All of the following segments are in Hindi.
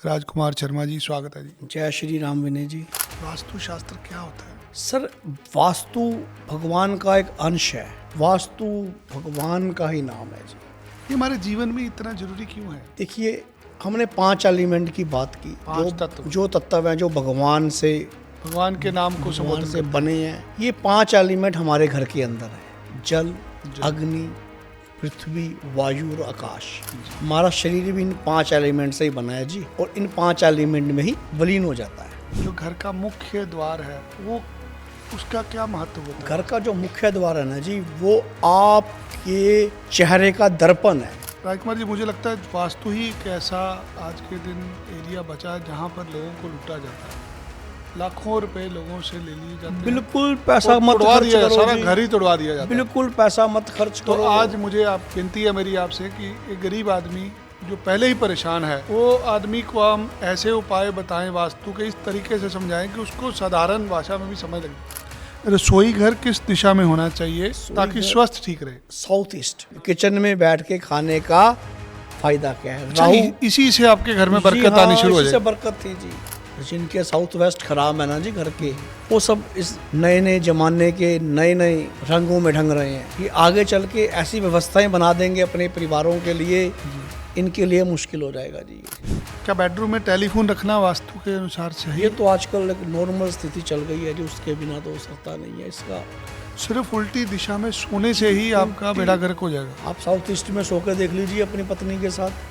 राजकुमार शर्मा जी, स्वागत है जी। जय श्री राम विनय जी। वास्तु शास्त्र क्या होता है? सर, वास्तु भगवान का एक अंश है। वास्तु भगवान का ही नाम है जी। ये हमारे जीवन में इतना जरूरी क्यों है? देखिए, हमने 5 एलिमेंट की बात की, 5 तत्व। जो तत्व हैं जो भगवान से के नाम को भगवान संबोधन से करते बने हैं। ये 5 एलिमेंट हमारे घर के अंदर है। जल, अग्नि, पृथ्वी, वायु और आकाश। हमारा शरीर भी इन 5 एलिमेंट से ही बना है जी, और इन 5 एलिमेंट में ही विलीन हो जाता है। हैं। जो घर का मुख्य द्वार है वो उसका क्या महत्व होता है? घर का जो मुख्य द्वार है ना जी, वो आपके चेहरे का दर्पण है। राजकुमार जी, मुझे लगता है वास्तु ही एक ऐसा आज के दिन एरिया बचा है जहाँ पर लोगों को लूटा जाता है। लाखों रुपए लोगों से ले लिए जाते हैं। बिल्कुल पैसा मत तोड़वा खर्च दिया, करो सारा जी। घर ही तोड़वा दिया जाता है। बिल्कुल पैसा मत खर्च तो करो। आज मुझे आप विनती है मेरी आपसे कि एक गरीब आदमी जो पहले ही परेशान है, वो आदमी को हम ऐसे उपाय बताएं, वास्तु के इस तरीके से समझाएं कि उसको साधारण भाषा में भी समझ लगे। रसोई घर किस दिशा में होना चाहिए ताकि स्वास्थ्य ठीक रहे? साउथ ईस्ट किचन में बैठ के खाने का फायदा क्या है? अच्छा, इसी से आपके घर में बरकत जी आनी शुरू हो इसी से जाए। बरकत थी जी। जिनके साउथ वेस्ट खराब है ना जी घर के, वो सब इस नए नए जमाने के नए नए रंगों में ढंग रहे हैं। ये आगे चल के ऐसी व्यवस्थाएं बना देंगे अपने परिवारों के लिए, इनके लिए मुश्किल हो जाएगा जी। क्या बेडरूम में टेलीफोन रखना वास्तु के अनुसार ये चाहिए? तो आजकल एक नॉर्मल स्थिति चल गई है जी, उसके बिना तो हो सकता नहीं है इसका। सिर्फ उल्टी दिशा में सोने से ही आपका बेड़ा गर्क हो जाएगा। आप साउथ ईस्ट में सो के देख लीजिए अपनी पत्नी के साथ,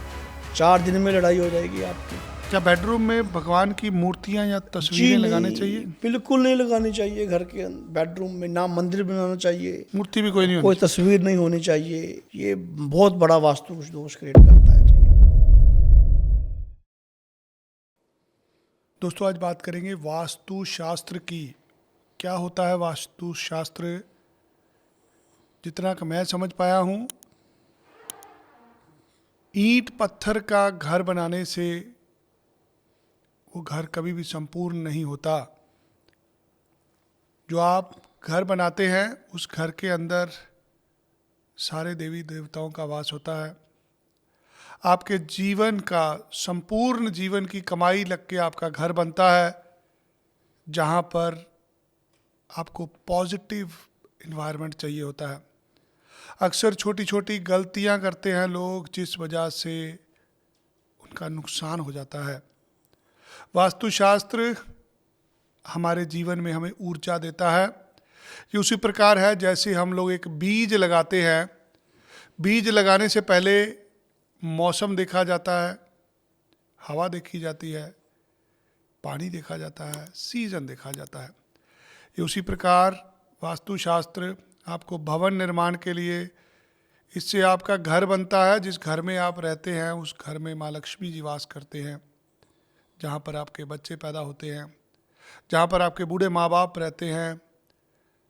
4 दिन में लड़ाई हो जाएगी आपकी। क्या बेडरूम में भगवान की मूर्तियां या जी तस्वीरें लगाने नहीं, चाहिए? बिल्कुल नहीं लगानी चाहिए। घर के बेडरूम में ना मंदिर बनाना चाहिए, मूर्ति भी कोई नहीं कोई होनी। तस्वीर नहीं होनी चाहिए। ये बहुत बड़ा वास्तु दोष क्रिएट करता है जी। दोस्तों, आज बात करेंगे वास्तु शास्त्र की। क्या होता है वास्तु शास्त्र? जितना कि मैं समझ पाया हूँ, ईंट पत्थर का घर बनाने से वो घर कभी भी संपूर्ण नहीं होता। जो आप घर बनाते हैं उस घर के अंदर सारे देवी देवताओं का वास होता है। आपके जीवन का, संपूर्ण जीवन की कमाई लग के आपका घर बनता है, जहाँ पर आपको पॉजिटिव इन्वायरमेंट चाहिए होता है। अक्सर छोटी छोटी गलतियाँ करते हैं लोग, जिस वजह से उनका नुकसान हो जाता है। वास्तुशास्त्र हमारे जीवन में हमें ऊर्जा देता है। ये उसी प्रकार है जैसे हम लोग एक बीज लगाते हैं। बीज लगाने से पहले मौसम देखा जाता है, हवा देखी जाती है, पानी देखा जाता है, सीजन देखा जाता है। ये उसी प्रकार वास्तुशास्त्र आपको भवन निर्माण के लिए, इससे आपका घर बनता है। जिस घर में आप रहते हैं उस घर में माँ लक्ष्मी जी वास करते हैं, जहाँ पर आपके बच्चे पैदा होते हैं, जहाँ पर आपके बूढ़े माँ बाप रहते हैं।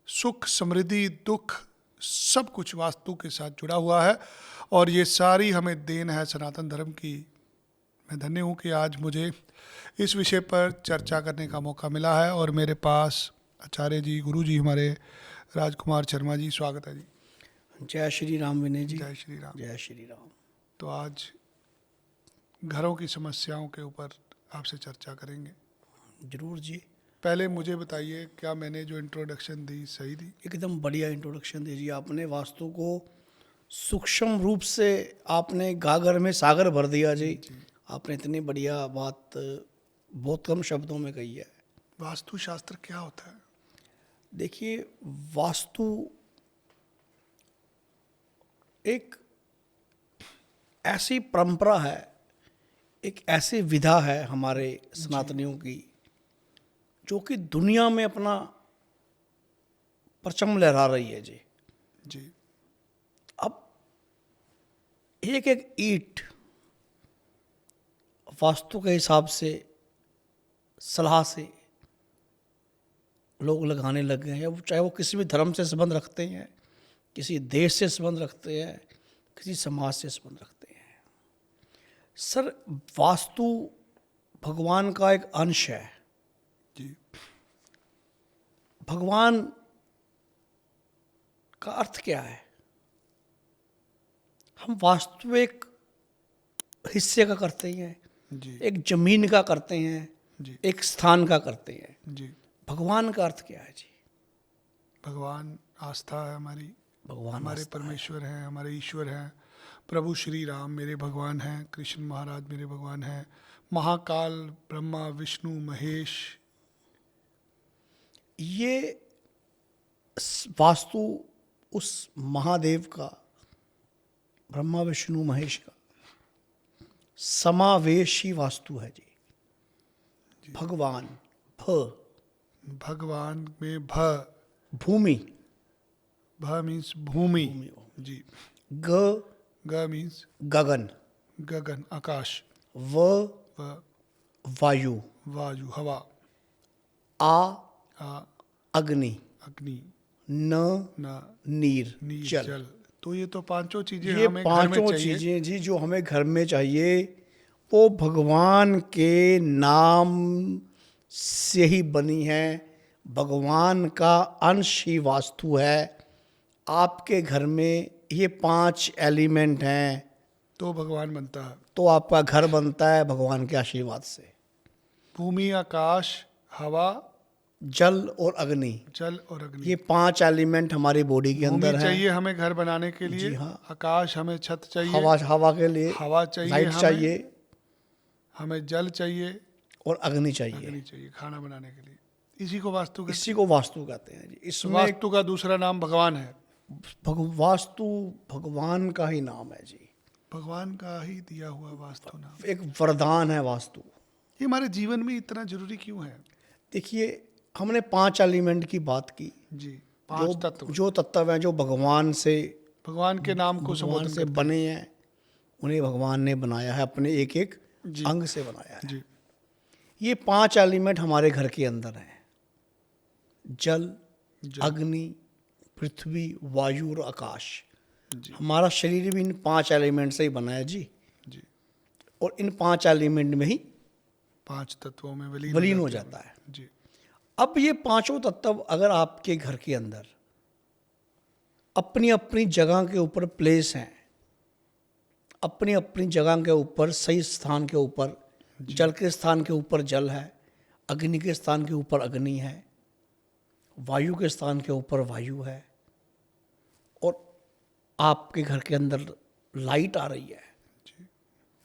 सुख, समृद्धि, दुख, सब कुछ वास्तु के साथ जुड़ा हुआ है, और ये सारी हमें देन है सनातन धर्म की। मैं धन्य हूँ कि आज मुझे इस विषय पर चर्चा करने का मौका मिला है, और मेरे पास आचार्य जी, गुरु जी हमारे राजकुमार शर्मा जी, स्वागत है जी। जय श्री राम विनय जी। जय श्री राम। जय श्री राम। तो आज घरों की समस्याओं के ऊपर आपसे चर्चा करेंगे। जरूर जी। पहले मुझे बताइए, क्या मैंने जो इंट्रोडक्शन दी सही दी? एकदम बढ़िया इंट्रोडक्शन दीजिए आपने। वास्तु को सूक्ष्म रूप से आपने गागर में सागर भर दिया जी। आपने इतनी बढ़िया बात बहुत कम शब्दों में कही है। वास्तु शास्त्र क्या होता है? देखिए, वास्तु एक ऐसी परंपरा है, एक ऐसी विधा है हमारे सनातनियों की, जो कि दुनिया में अपना परचम लहरा रही है जी। जी। अब एक एक ईंट वास्तु के हिसाब से, सलाह से लोग लगाने लग गए हैं। चाहे वो किसी भी धर्म से संबंध रखते हैं, किसी देश से संबंध रखते हैं, किसी समाज से संबंध रखते हैं। सर, वास्तु भगवान का एक अंश है जी। भगवान का अर्थ क्या है? हम वास्तु एक हिस्से का करते ही हैं। जी एक जमीन का करते हैं, जी एक स्थान का करते हैं। जी। भगवान का अर्थ क्या है जी? भगवान आस्था है हमारी, भगवान हमारे आस्था है। परमेश्वर हैं, हमारे ईश्वर हैं। प्रभु श्री राम मेरे भगवान हैं, कृष्ण महाराज मेरे भगवान हैं, महाकाल ब्रह्मा विष्णु महेश। ये वास्तु उस महादेव का, ब्रह्मा विष्णु महेश का समावेशी वास्तु है जी। भगवान, भ, भगवान में भूमि, भ मीन्स भूमि। जी। ग, ग मीन्स गगन, गगन आकाश। व, व वायु, वायु हवा। आ, आ अग्नि, अग्नि। न, न नीर, नीर जल। जल। तो ये तो पांचों चीजें ये हमें घर में पांचों चाहिए। चीजें जी जो हमें घर में चाहिए, वो भगवान के नाम से ही बनी है। भगवान का अंश ही वास्तु है। आपके घर में ये 5 एलिमेंट हैं तो भगवान बनता है। तो आपका घर बनता है भगवान के आशीर्वाद से। भूमि आकाश हवा जल और अग्नि, जल और अग्नि। ये 5 एलिमेंट हमारी बॉडी के भूमि अंदर हैं। चाहिए हमें घर बनाने के लिए। जी हाँ। आकाश हमें छत चाहिए। हवा के लिए हवा चाहिए लाइट हमें। चाहिए, हमें जल चाहिए। और अग्नि चाहिए। अग्नि चाहिए खाना बनाने के लिए। इसी को वास्तु कहते इसी को वास्तु कहते हैं जी। हैं। इसमें वास्तु का दूसरा नाम भगवान है। वास्तु भगवान का ही नाम है जी। भगवान का ही दिया हुआ वास्तु नाम। एक वरदान है वास्तु। ये हमारे जीवन में इतना जरूरी क्यों है? देखिए, हमने 5 एलिमेंट की बात की। जी। 5 तत्व जो तत्व हैं जो भगवान से, भगवान के नाम को भगवान संबोधन से बने हैं, उन्हें भगवान ने बनाया है, अपने एक एक जी। अंग से बनाया है। जी। ये 5 एलिमेंट हमारे घर के अंदर हैं। जल, जल। अग्नि, पृथ्वी, वायु और आकाश। जी। हमारा शरीर भी इन 5 एलिमेंट से ही बना है जी। जी। और इन 5 एलिमेंट में ही 5 तत्वों में विलीन हो जाता है। जी। अब ये पांचों तत्व अगर आपके घर के अंदर अपनी अपनी जगह के ऊपर प्लेस हैं, अपनी अपनी जगह के ऊपर सही स्थान के ऊपर, जल के स्थान के ऊपर जल है, अग्नि के स्थान के ऊपर अग्नि है, वायु के स्थान के ऊपर वायु है, और आपके घर के अंदर लाइट आ रही है,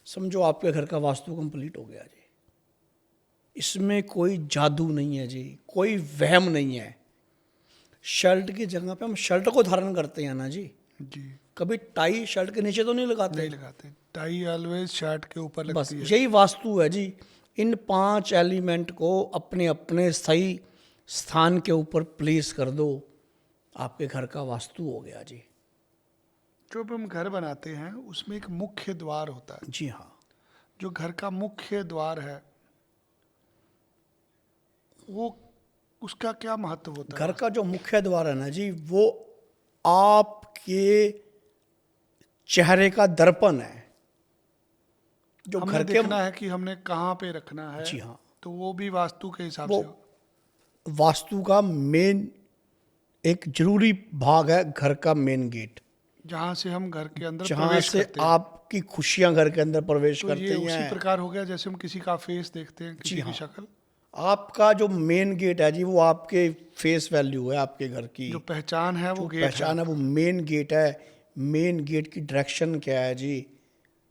समझो आपके घर का वास्तु कंप्लीट हो गया जी। इसमें कोई जादू नहीं है जी, कोई वहम नहीं है। शर्ट की जगह पे हम शर्ट को धारण करते हैं ना जी, जी। कभी टाई शर्ट के नीचे तो नहीं लगाते। नहीं लगाते। टाई ऑलवेज शर्ट के ऊपर बस लगती है। यही वास्तु है जी। इन 5 एलिमेंट को अपने अपने सही स्थान के ऊपर प्लेस कर दो, आपके घर का वास्तु हो गया जी। जब हम घर बनाते हैं उसमें एक मुख्य द्वार होता है। जी हाँ। जो घर का मुख्य द्वार है वो उसका क्या महत्व होता है? घर का जो मुख्य द्वार है ना जी, वो आपके चेहरे का दर्पण है। जो हमने घर के देखना है कि हमने कहाँ पे रखना है। जी हाँ। तो वो भी वास्तु के हिसाब वो से। वास्तु का मेन एक जरूरी भाग है, घर का मेन गेट, जहाँ से हम घर के अंदर जहाँ प्रवेश से करते हैं। आपकी खुशियां घर के अंदर प्रवेश तो करती ये उसी हैं। प्रकार हो गया जैसे हम किसी का फेस देखते हैं, किसी जी की हाँ। शक्ल। आपका जो मेन गेट है जी, वो आपके फेस वैल्यू है, आपके घर की जो पहचान है वो जो गेट पहचान है, वो मेन गेट है। मेन गेट की डायरेक्शन क्या है जी,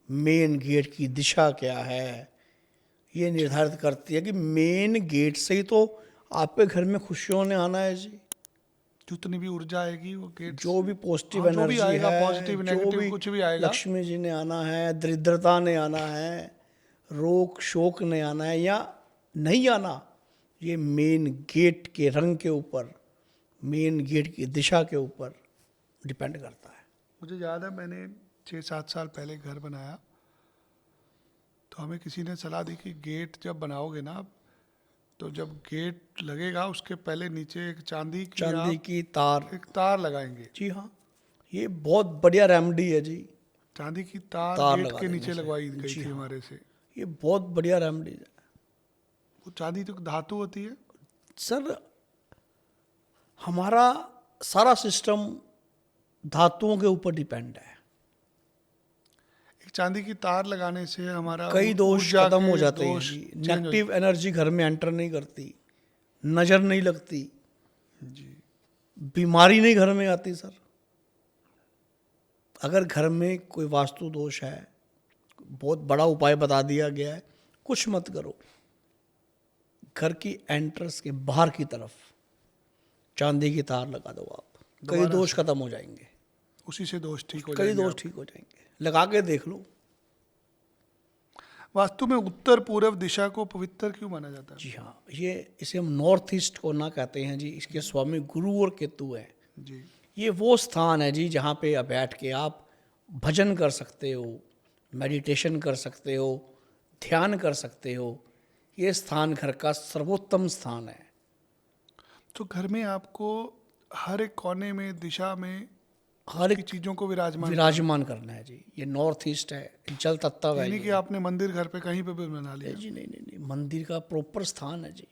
मेन गेट की दिशा क्या है, ये निर्धारित करती है कि मेन गेट से ही तो आपके घर में खुशियों ने आना है जी। जितनी भी ऊर्जा आएगी वो गेट। जो भी पॉजिटिव हाँ, जो भी एनर्जी आएगा, है, पॉजिटिव जो नेगेटिव भी कुछ भी आएगा। लक्ष्मी जी ने आना है, दरिद्रता ने आना है, रोग शोक ने आना है या नहीं आना, ये मेन गेट के रंग के ऊपर, मेन गेट की दिशा के ऊपर डिपेंड करता है। मुझे याद है मैंने 6-7 साल पहले घर बनाया तो हमें किसी ने सलाह दी कि गेट जब बनाओगे ना आप, तो जब गेट लगेगा उसके पहले नीचे एक चांदी की तार, एक तार लगाएंगे। जी हाँ, ये बहुत बढ़िया रेमेडी है जी। चांदी की तार गेट लगा के देने नीचे से। लगवाई गई जी थी हाँ। हमारे से। ये बहुत बढ़िया रेमेडी है वो चांदी तो धातु होती है सर। हमारा सारा सिस्टम धातुओं के ऊपर डिपेंड है। एक चांदी की तार लगाने से हमारा कई दोष ऊर्जा खत्म हो के जाते हैं दोष जी। change हो नेगेटिव एनर्जी घर में एंटर नहीं करती, नज़र नहीं लगती, जी। बीमारी नहीं घर में आती सर। अगर घर में कोई वास्तु दोष है, बहुत बड़ा उपाय बता दिया गया है, कुछ मत करो, घर की एंट्रेंस के बाहर की तरफ चांदी की तार लगा दो आप, कई दोबारा दोष खत्म हो जाएंगे, उसी से दोष ठीक हो कई जाएंगे। दोष ठीक हो जाएंगे, लगा के देख लो। वास्तु में उत्तर पूर्व दिशा को पवित्र क्यों माना जाता है? जी हाँ, ये इसे हम नॉर्थ ईस्ट को ना कहते हैं जी, इसके स्वामी गुरु और केतु है। जी। ये वो स्थान है जी जहाँ पे आप बैठ के आप भजन कर सकते हो, मेडिटेशन कर सकते हो, ध्यान कर सकते हो। ये स्थान घर का सर्वोत्तम स्थान है। तो घर में आपको हर एक कोने में दिशा में हर की एक चीजों को विराजमान विराजमान करना है जी। ये नॉर्थ ईस्ट है, जल तत्व है यानी ये। कि आपने मंदिर घर पे कहीं पे भी बना लिया। जी नहीं नहीं नहीं, मंदिर का प्रॉपर स्थान है जी।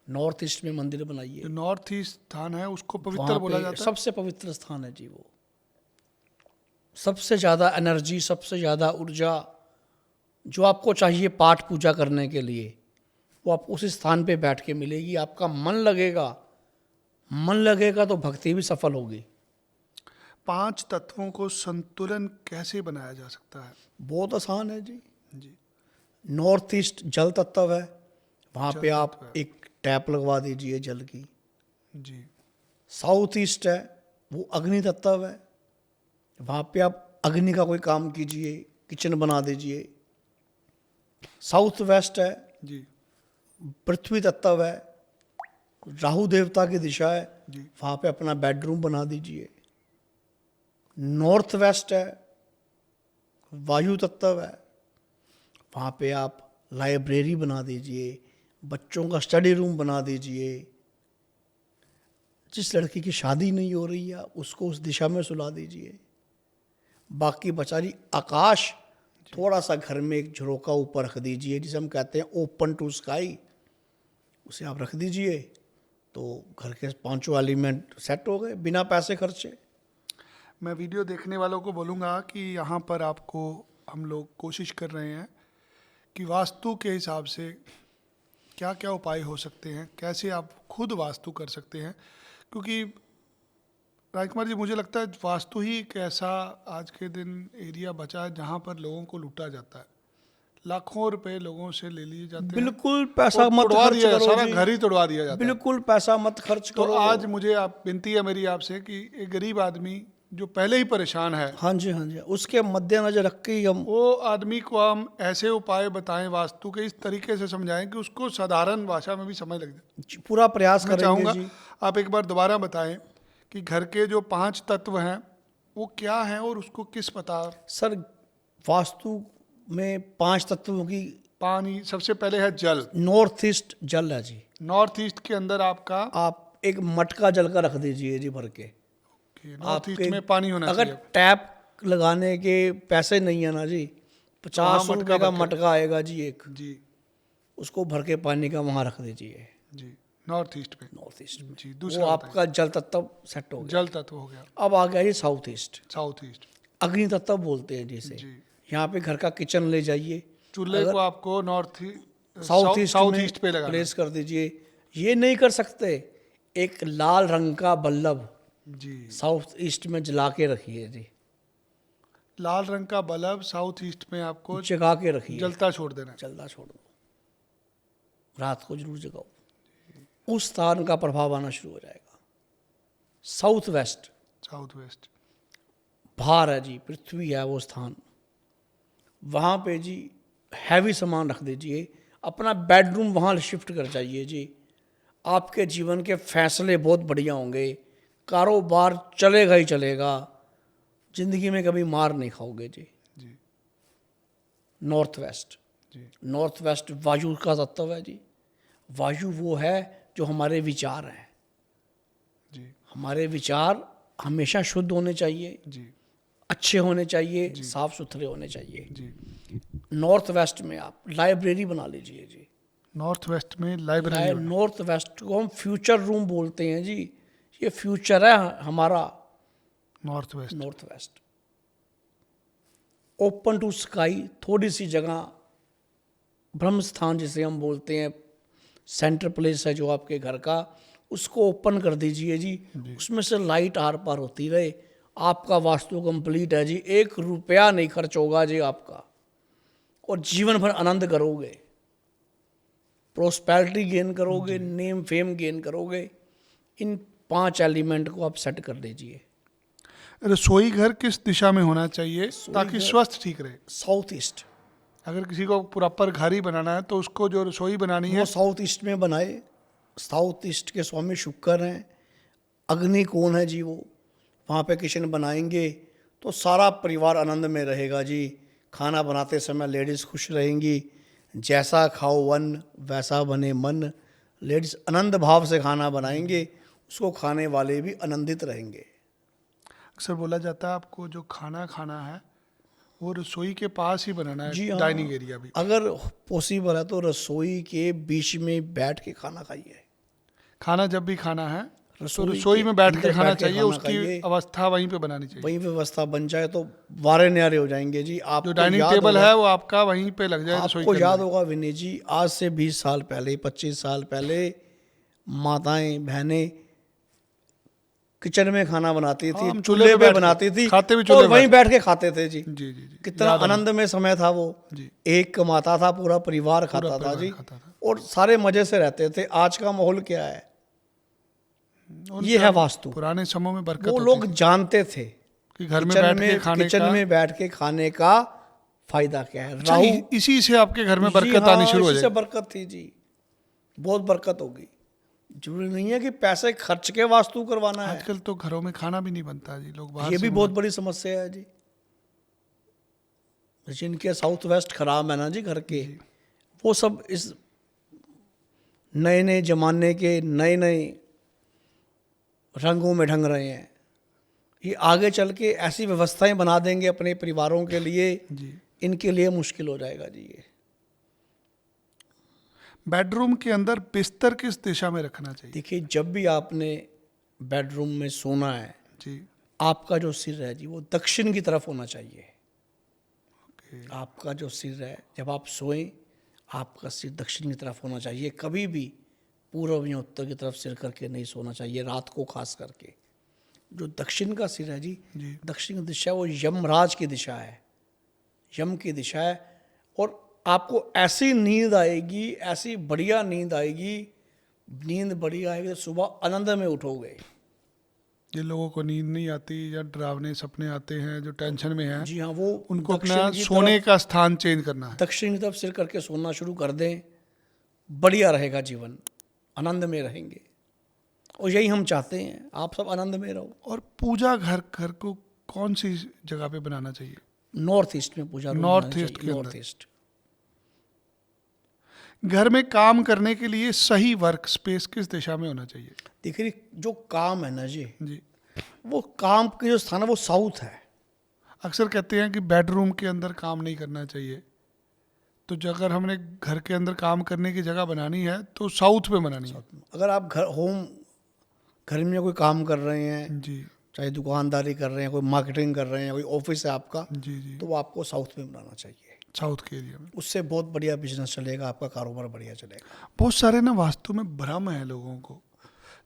नॉर्थ ईस्ट में मंदिर बनाइए, जो नॉर्थ ईस्ट स्थान है उसको पवित्र वहाँ बोला पे जाता है। सबसे पवित्र स्थान है जी वो। सबसे ज़्यादा एनर्जी, सबसे ज़्यादा ऊर्जा जो आपको चाहिए पाठ पूजा करने के लिए, वो आप उस स्थान पे बैठ के मिलेगी। आपका मन लगेगा, मन लगेगा तो भक्ति भी सफल होगी। 5 तत्वों को संतुलन कैसे बनाया जा सकता है? बहुत आसान है जी। जी। नॉर्थ ईस्ट जल तत्व है, वहाँ जल पे तत्व आप है। एक टैप लगवा दीजिए जल की। जी। साउथ ईस्ट है, वो अग्नि तत्व है, वहाँ पे आप अग्नि का कोई काम कीजिए, किचन बना दीजिए। साउथ वेस्ट है, जी। पृथ्वी तत्व है, राहु देवता की दिशा है, जी। वहाँ पे अपना बेडरूम बना दीजिए। नॉर्थ वेस्ट है, वायु तत्व है, वहाँ पे आप लाइब्रेरी बना दीजिए, बच्चों का स्टडी रूम बना दीजिए। जिस लड़की की शादी नहीं हो रही है उसको उस दिशा में सुला दीजिए। बाकी बचारी आकाश थोड़ा सा घर में एक झरोका ऊपर रख दीजिए, जिसे हम कहते हैं ओपन टू स्काई, उसे आप रख दीजिए तो घर के 5 एलिमेंट सेट हो गए बिना पैसे खर्चे। मैं वीडियो देखने वालों को बोलूँगा कि यहाँ पर आपको हम लोग कोशिश कर रहे हैं कि वास्तु के हिसाब से क्या क्या उपाय हो सकते हैं, कैसे आप खुद वास्तु कर सकते हैं। क्योंकि राजकुमार जी, मुझे लगता है वास्तु ही एक ऐसा आज के दिन एरिया बचा है जहाँ पर लोगों को लूटा जाता है। लाखों रुपए लोगों से ले लिए जाते हैं। बिल्कुल पैसा और मत तोड़वा खर्च दिया, करो सारा जी। घर ही तोड़वा दिया जाता है। बिल्कुल पैसा मत खर्च तो करो। आज मुझे आप विनती है मेरी आपसे कि एक गरीब आदमी जो पहले ही परेशान है, हाँ जी हाँ जी, उसके मद्देनजर रख के ही हम वो आदमी को हम ऐसे उपाय बताएं, वास्तु के इस तरीके से समझाएं कि उसको साधारण भाषा में भी समझ लग जाए। पूरा प्रयास मैं करेंगे चाहूँगा जी। आप एक बार दोबारा बताएं कि घर के जो 5 तत्व हैं वो क्या हैं और उसको किस प्रकार। सर, वास्तु में 5 तत्वों की, पानी सबसे पहले है, जल। नॉर्थ ईस्ट जल है जी। नॉर्थ ईस्ट के अंदर आपका आप एक मटका जल का रख दीजिए जी भर के। नॉर्थ ईस्ट आपके में पानी होना अगर चाहिए। टैप लगाने के पैसे नहीं है ना जी, 50 मटका रुपए का भर के। मटका आएगा जी एक, जी। उसको भर के पानी का वहाँ रख दीजिए जी। नॉर्थ ईस्ट में। नॉर्थ ईस्ट में। जी। वो दूसरा आपका जल तत्व सेट हो गया। जल तत्व हो गया। अब आ गया जी साउथ ईस्ट। South east. अग्नि तत्व बोलते हैं जिसे। जी। यहाँ पे घर का किचन ले जाइए, चूल्हे को आपको साउथ साउथ में ईस्ट पे लगाना। प्लेस कर दीजिए। ये नहीं कर सकते, एक लाल रंग का बल्लभ जी। साउथ ईस्ट में जला के रखिए जी, लाल रंग का बल्ब साउथ ईस्ट में आपको जगा के रखिए, जलता छोड़ देना है। जलता छोड़ दो, रात को जरूर जगाओ, उस स्थान का प्रभाव आना शुरू हो जाएगा। South west, south west. बाहर है जी, पृथ्वी है वो स्थान, वहाँ पे जी हैवी सामान रख दीजिए, अपना बेडरूम वहाँ शिफ्ट कर जाइए जी। आपके जीवन के फैसले बहुत बढ़िया होंगे, कारोबार चलेगा ही चलेगा, जिंदगी में कभी मार नहीं खाओगे जी। जी। नॉर्थ वेस्ट, जी। नॉर्थ वेस्ट वायु का तत्व है जी। वायु वो है जो हमारे विचार हैं। जी। हमारे विचार हमेशा शुद्ध होने चाहिए, जी। अच्छे होने चाहिए, साफ सुथरे होने चाहिए। जी। नॉर्थ वेस्ट में आप लाइब्रेरी बना लीजिए जी। नॉर्थ वेस्ट में लाइब्रेरी। नॉर्थ वेस्ट को हम फ्यूचर रूम बोलते हैं जी। ये फ्यूचर है हमारा north west. North west. Open to sky, थोड़ी सी जगह ब्रह्म स्थान जिसे हम बोलते हैं, सेंटर प्लेस है जो आपके घर का, उसको ओपन कर दीजिए जी, उसमें से लाइट आर पार होती रहे। आपका वास्तु कंप्लीट है जी, 1 रुपया नहीं खर्च होगा जी आपका, और जीवन भर आनंद करोगे, प्रोस्पेरिटी गेन करोगे, नेम फेम गेन करोगे। इन 5 एलिमेंट को आप सेट कर दीजिए। रसोई घर किस दिशा में होना चाहिए ताकि स्वास्थ्य ठीक रहे? साउथ ईस्ट, अगर किसी को प्रॉपर घर ही बनाना है तो उसको जो रसोई बनानी है वो साउथ ईस्ट में बनाए। साउथ ईस्ट के स्वामी शुक्र हैं, अग्नि कौन है जी, वो वहाँ पे किचन बनाएंगे तो सारा परिवार आनंद में रहेगा जी। खाना बनाते समय लेडीज़ खुश रहेंगी, जैसा खाओ वन वैसा बने मन। लेडीज़ आनंद भाव से खाना बनाएंगे, उसको खाने वाले भी आनंदित रहेंगे। अक्सर बोला जाता है आपको जो खाना खाना है वो रसोई के पास ही बनाना है, जी हाँ, डाइनिंग एरिया भी। अगर पॉसिबल है तो रसोई के बीच में बैठ के खाना खाइए। खाना जब भी खाना है तो रसोई रसोई के में बैठ के अंदर खाना बैठ के चाहिए, खाना उसकी खाइए। अवस्था वहीं पे बनानी चाहिए। वही व्यवस्था बन जाए तो वारे न्यारे हो जाएंगे जी। जो आपको डाइनिंग याद टेबल होगा- है वो आपका वहीं पे लग जाए रसोई आपको के याद अंदर। होगा विनय जी, आज से 20 साल पहले, 25 साल पहले माताएं बहनें किचन में खाना बनाती थी, हम चूल्हे पे बैठ के बनाती थी, खाते भी और चूल्हे वहीं पे। बैठ के खाते थे जी। जी जी जी, कितना याद है। आनंदमय समय था वो। जी। एक कमाता था, पूरा परिवार खाता था परिवार जी, खाता था। और सारे मजे से रहते थे। आज का माहौल क्या है? उन ये है वास्तु। पुराने समय में बरकत वो होती लोग थी जानते थे कि घर में बैठ के खाने किचन का। में बैठ के खाने का फायदा क्या है। अच्छा, राहु इसी से आपके घर में जी बरकत हाँ, आनी शुरू हो इसी से जाएगी। बरकत थी जी, बहुत बरकत होगी। जरूरी नहीं है कि पैसे खर्च के वास्तु करवाना है, आजकल तो घरों में खाना भी नहीं बनता जी, लोग बाहर ये से भी बहुत बड़ी समस्या है जी। जिनके साउथ वेस्ट खराब है ना जी घर के, वो सब इस नए नए जमाने के नए नए रंगों में ढंग रहे हैं। ये आगे चल के ऐसी व्यवस्थाएं बना देंगे अपने परिवारों के लिए, जी। इनके लिए मुश्किल हो जाएगा जी। ये बेडरूम के अंदर बिस्तर किस दिशा में रखना चाहिए? देखिए, जब भी आपने बेडरूम में सोना है, जी। आपका जो सिर है जी वो दक्षिण की तरफ होना चाहिए। ओके। आपका जो सिर है, जब आप सोएं, आपका सिर दक्षिण की तरफ होना चाहिए। कभी भी पूर्व या उत्तर की तरफ सिर करके नहीं सोना चाहिए, रात को खास करके। जो दक्षिण का सिर है जी, जी। दक्षिण की दिशा वो यमराज की दिशा है, यम की दिशा है। और आपको ऐसी नींद आएगी, ऐसी बढ़िया नींद आएगी, नींद बढ़िया आएगी तो सुबह आनंद में उठोगे। जिन लोगों को नींद नहीं आती या डरावने सपने आते हैं, जो टेंशन में हैं, जी हाँ, वो उनको दक्षिण अपना की सोने तरफ- का स्थान चेंज करना है। दक्षिण की तरफ सिर करके सोना शुरू कर दें, बढ़िया रहेगा जीवन, आनंद में रहेंगे। और यही हम चाहते हैं, आप सब आनंद में रहो। और पूजा घर को कौन सी जगह पे बनाना चाहिए? नॉर्थ ईस्ट में पूजा रूम नॉर्थ बनाना ईस्ट चाहिए, के नॉर्थ अंदर। ईस्ट। घर में काम करने के लिए सही वर्क स्पेस किस दिशा में होना चाहिए? देखिए, जो काम है ना जी, जी। वो काम के जो स्थान है वो साउथ है। अक्सर कहते हैं कि बेडरूम के अंदर काम नहीं करना चाहिए, तो अगर हमने घर के अंदर काम करने की जगह बनानी है तो साउथ में बनानी है। अगर आप घर में कोई काम कर रहे हैं, जी चाहे दुकानदारी कर रहे हैं, कोई मार्केटिंग कर रहे हैं, कोई ऑफिस है आपका, जी जी। तो वो आपको साउथ में बनाना चाहिए। साउथ के एरिया में उससे बहुत बढ़िया बिजनेस चलेगा, आपका कारोबार बढ़िया चलेगा। बहुत सारे ना वास्तु में भ्रम है लोगों को,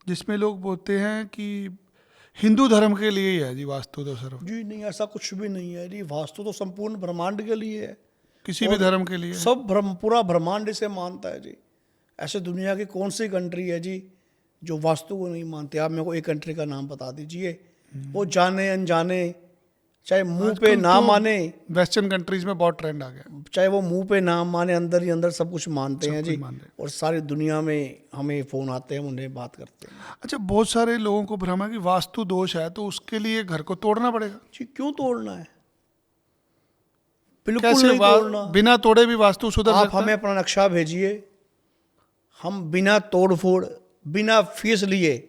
जिसमें लोग बोलते हैं कि हिंदू धर्म के लिए ही है जी वास्तु, तो सिर्फ जी नहीं, ऐसा कुछ भी नहीं है जी। वास्तु तो संपूर्ण ब्रह्मांड के लिए है, किसी भी धर्म के लिए। सब पूरा ब्रह्मांड इसे मानता है जी। ऐसे दुनिया की कौन सी कंट्री है जी जो वास्तु को नहीं मानते? आप मेरे को एक कंट्री का नाम बता दीजिए। वो जाने अनजाने, चाहे मुंह पे ना माने, वेस्टर्न कंट्रीज में बहुत ट्रेंड आ गया, चाहे वो मुंह पे ना माने, अंदर ही अंदर सब कुछ मानते हैं जी। मान रहे हैं। और सारी दुनिया में हमें फ़ोन आते हैं, उन्हें बात करते हैं। अच्छा, बहुत सारे लोगों को भ्रम है कि वास्तु दोष है तो उसके लिए घर को तोड़ना पड़ेगा। जी, क्यों तोड़ना है? बिल्कुल कैसे नहीं तोड़ना। बिना तोड़े भी वास्तु सुधर आप सकता है? हमें अपना नक्शा भेजिए, हम बिना तोड़ फोड़, बिना फीस लिए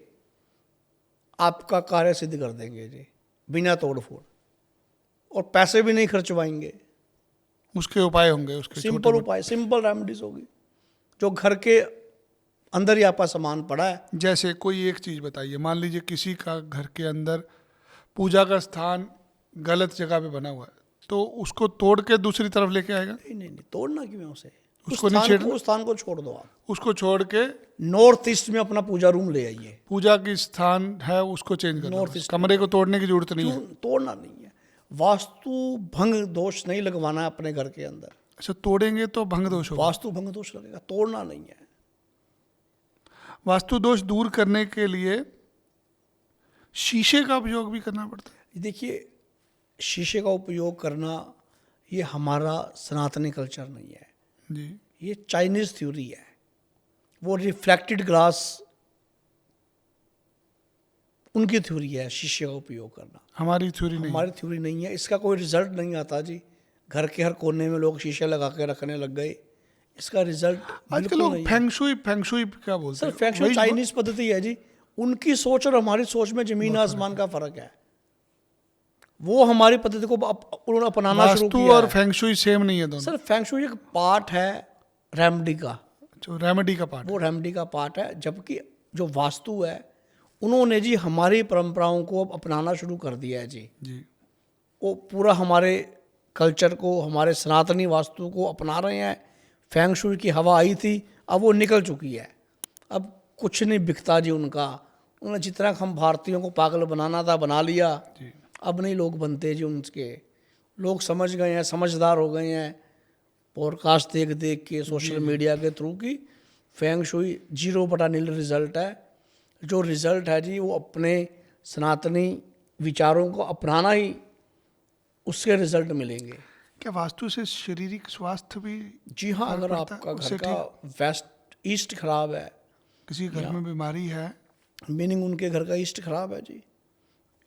आपका कार्य सिद्ध कर देंगे जी, बिना तोड़ फोड़। और पैसे भी नहीं खर्चवाएंगे। उसके उपाय होंगे, उसके सिंपल उपाय, सिंपल रेमेडीज होगी जो घर के अंदर ही आपका सामान पड़ा है। जैसे कोई एक चीज बताइए, मान लीजिए किसी का घर के अंदर पूजा का स्थान गलत जगह पे बना हुआ है, तो उसको तोड़ के दूसरी तरफ लेके आएगा, नहीं नहीं नहीं, तोड़ना क्यों है उसे? उसको नहीं छेड़ना? उस स्थान को छोड़ दो आप। उसको छोड़ के नॉर्थ ईस्ट में अपना पूजा रूम ले आइए। पूजा की स्थान है उसको चेंज कर नॉर्थ दो, ईस्ट कमरे को तोड़ने की जरूरत नहीं है। क्यों तोड़ना नहीं है? वास्तु भंग दोष नहीं लगवाना है अपने घर के अंदर। अच्छा, तोड़ेंगे तो भंग दोष होगा। वास्तु भंग दोष लगेगा, तोड़ना नहीं है। वास्तु दोष दूर करने के लिए शीशे का उपयोग भी करना पड़ता है। देखिए, शीशे का उपयोग करना ये हमारा सनातनी कल्चर नहीं है, जी, ये चाइनीज थ्योरी है। वो रिफ्लेक्टेड ग्लास उनकी थ्योरी है शीशे का उपयोग करना, हमारी थ्योरी नहीं है। हमारी थ्योरी नहीं है। इसका कोई रिजल्ट नहीं आता जी। घर के हर कोने में लोग शीशे लगा के रखने लग गए, इसका रिजल्ट आजकल बिल्कुल लोग नहीं है। फेंगशुई क्या बोलते सर हैं? फैक्शन वही- चाइनीज पद्धति है जी। उनकी सोच और हमारी सोच में जमीन आसमान का फर्क है। वो हमारी पद्धति को उन्होंने अपनाना शुरू वास्तु किया और है। फेंगशुई सेम नहीं है दोनों। सर फैंगशुई एक पार्ट है रेमेडी का, जो रेमेडी का पार्ट वो रेमेडी का पार्ट है। जबकि जो वास्तु है, उन्होंने जी हमारी परंपराओं को अब अपनाना शुरू कर दिया है जी। जी, वो पूरा हमारे कल्चर को, हमारे सनातनी वास्तु को अपना रहे हैं। फैंगशुई की हवा आई थी, अब वो निकल चुकी है। अब कुछ नहीं बिकता जी उनका। उन्होंने जितना हम भारतीयों को पागल बनाना था बना लिया। जी। अब नहीं लोग बनते जी उनके। लोग समझ गए हैं, समझदार हो गए हैं पॉडकास्ट देख देख के, सोशल मीडिया के थ्रू की फैंगशुई 0/0 रिजल्ट है। जो रिजल्ट है जी, वो अपने सनातनी विचारों को अपनाना ही उसके रिजल्ट मिलेंगे। क्या वास्तु से शारीरिक स्वास्थ्य भी, जी हाँ, फर्क अगर पड़ता है? आपका उससे घर का वेस्ट ईस्ट खराब है, किसी घर में बीमारी है, मीनिंग उनके घर का ईस्ट खराब है जी,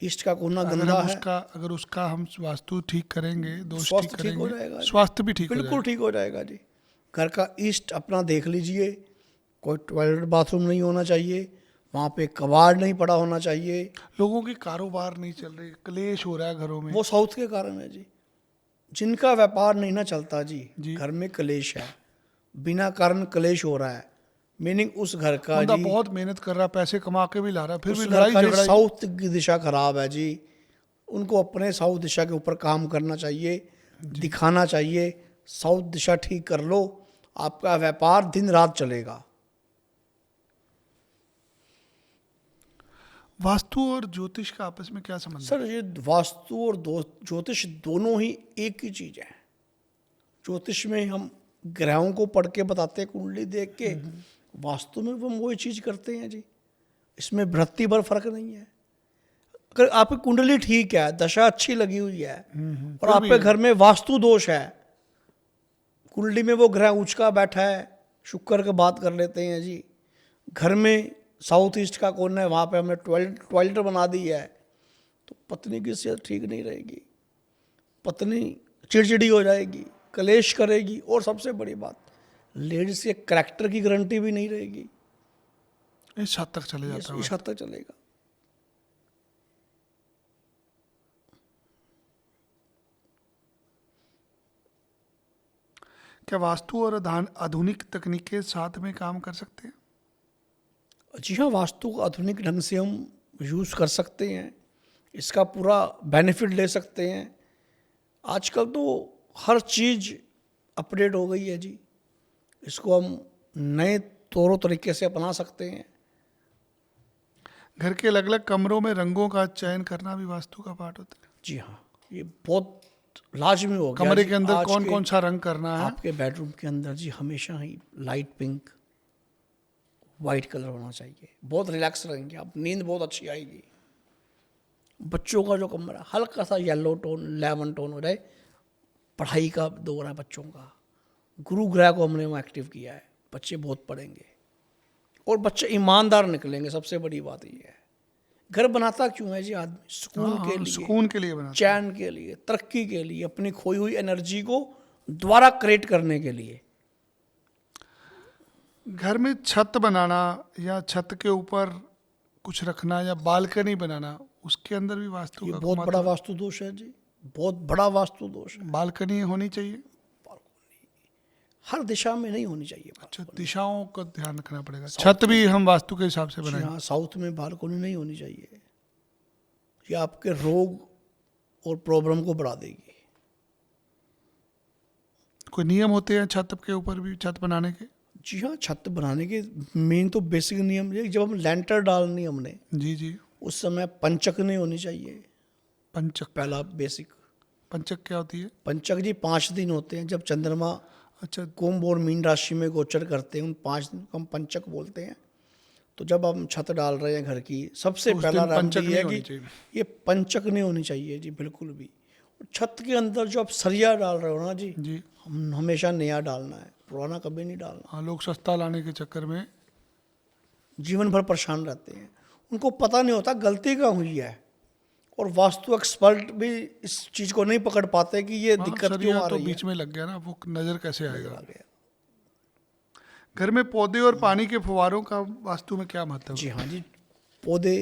ईस्ट का कोना अगर गंदा हम है, अगर उसका हम वास्तु ठीक करेंगे, दोष ठीक स्वास्थ्य ठीक हो करेंगे, जाएगा जी। स्वास्थ्य भी ठीक हो बिल्कुल जाएगा। ठीक हो जाएगा जी। घर का ईस्ट अपना देख लीजिए। कोई टॉयलेट बाथरूम नहीं होना चाहिए, वहाँ पे कबाड़ नहीं पड़ा होना चाहिए। लोगों की कारोबार नहीं चल रही, क्लेश हो रहा है घरों में। वो साउथ के कारण है जी। जिनका व्यापार नहीं ना चलता जी, जी। घर में क्लेश है, बिना कारण क्लेश हो रहा है। मीनिंग उस घर का बंदा जी, बहुत मेहनत कर रहा है, पैसे कमा के भी ला रहा है, फिर उस भी घर लड़ाई का जी झगड़ा। साउथ की दिशा खराब है जी। उनको अपने साउथ दिशा के ऊपर काम करना चाहिए, दिखाना चाहिए साउथ दिशा ठीक कर लो, आपका व्यापार दिन रात चलेगा। वास्तु और ज्योतिष का आपस में क्या संबंध है? सर ये वास्तु और ज्योतिष दोनों ही एक ही चीज है। ज्योतिष में हम ग्रहों को पढ़ के बताते हैं, कुंडली देख के। वास्तु में वो वही चीज करते हैं जी। इसमें बृहत्ति भर फर्क नहीं है। अगर आपकी कुंडली ठीक है, दशा अच्छी लगी हुई है, और आपके घर में वास्तु दोष है, कुंडली में वो ग्रह उचका बैठा है, शुक्र की बात कर लेते हैं जी, घर में साउथ ईस्ट का कोना है, वहाँ पे हमने टॉयलेट बना दी है, तो पत्नी की सेहत ठीक नहीं रहेगी, पत्नी चिड़चिड़ी हो जाएगी, कलेश करेगी, और सबसे बड़ी बात, लेडीज के करैक्टर की गारंटी भी नहीं रहेगी। इस हद तक चले जाता है। इस हद तक चलेगा। क्या वास्तु और आधुनिक तकनीकें साथ में काम कर सकते हैं? जी हाँ, वास्तु को आधुनिक ढंग से हम यूज़ कर सकते हैं, इसका पूरा बेनिफिट ले सकते हैं। आजकल तो हर चीज़ अपडेट हो गई है जी, इसको हम नए तौर तरीके से अपना सकते हैं। घर के अलग अलग कमरों में रंगों का चयन करना भी वास्तु का पार्ट होता है। जी हाँ, ये बहुत लाजमी हो गया कमरे जी। के अंदर आज कौन के- कौन सा रंग करना है? आपके बेडरूम के अंदर जी हमेशा ही लाइट पिंक, वाइट कलर होना चाहिए। बहुत रिलैक्स रहेंगे आप, नींद बहुत अच्छी आएगी। बच्चों का जो कमरा हल्का सा येलो टोन, लेमन टोन हो जाए। पढ़ाई का दौर है बच्चों का, गुरु ग्रह को हमने वहाँ एक्टिव किया है, बच्चे बहुत पढ़ेंगे और बच्चे ईमानदार निकलेंगे। सबसे बड़ी बात ये है। घर बनाता क्यों है जी आदमी? सुकून के लिए, सुकून के लिए बना। चैन के लिए, तरक्की के लिए, अपनी खोई हुई एनर्जी को दोबारा क्रिएट करने के लिए। घर में छत बनाना या छत के ऊपर कुछ रखना या बालकनी बनाना, उसके अंदर भी वास्तु ये का बहुत बड़ा वास्तु दोष है जी, बहुत बड़ा वास्तु दोष है। बालकनी होनी चाहिए। हर दिशा में नहीं होनी चाहिए। अच्छा, दिशाओं का ध्यान रखना पड़ेगा। छत भी हम वास्तु के हिसाब से बनाएं। यहाँ साउथ में बालकनी नहीं होनी चाहिए, ये आपके रोग और प्रॉब्लम को बढ़ा देगी। कोई नियम होते हैं छत के ऊपर भी, छत बनाने के? जी हाँ, छत बनाने के मेन तो बेसिक नियम ये, जब हम लेंटर डालनी हमने जी जी। उस समय पंचक नहीं होनी चाहिए। पंचक? पहला बेसिक। पंचक क्या होती है? पंचक जी 5 दिन होते हैं जब चंद्रमा अच्छा। कुंभ और मीन राशि में गोचर करते हैं, उन 5 दिन को हम पंचक बोलते हैं। तो जब हम छत डाल रहे हैं घर की, सबसे तो उस पहला दिन पंचक रेमेडी नहीं है होनी कि चाहिए। ये पंचक नहीं होनी चाहिए जी, बिल्कुल भी। और छत के अंदर जो आप सरिया डाल रहे हो ना जी, जी हम हमेशा नया डालना है, पुराना कभी नहीं डालना। हाँ, लोग सस्ता लाने के चक्कर में जीवन भर परेशान रहते हैं, उनको पता नहीं होता गलती कहाँ हुई है। और वास्तु एक्सपर्ट भी इस चीज़ को नहीं पकड़ पाते कि ये हाँ, दिक्कत क्यों सरिया आ तो रही है। बीच में लग गया ना, वो नजर कैसे आएगा? आ गया। घर में पौधे और पानी के फुवारों का वास्तु में क्या महत्व है? जी हाँ जी, पौधे,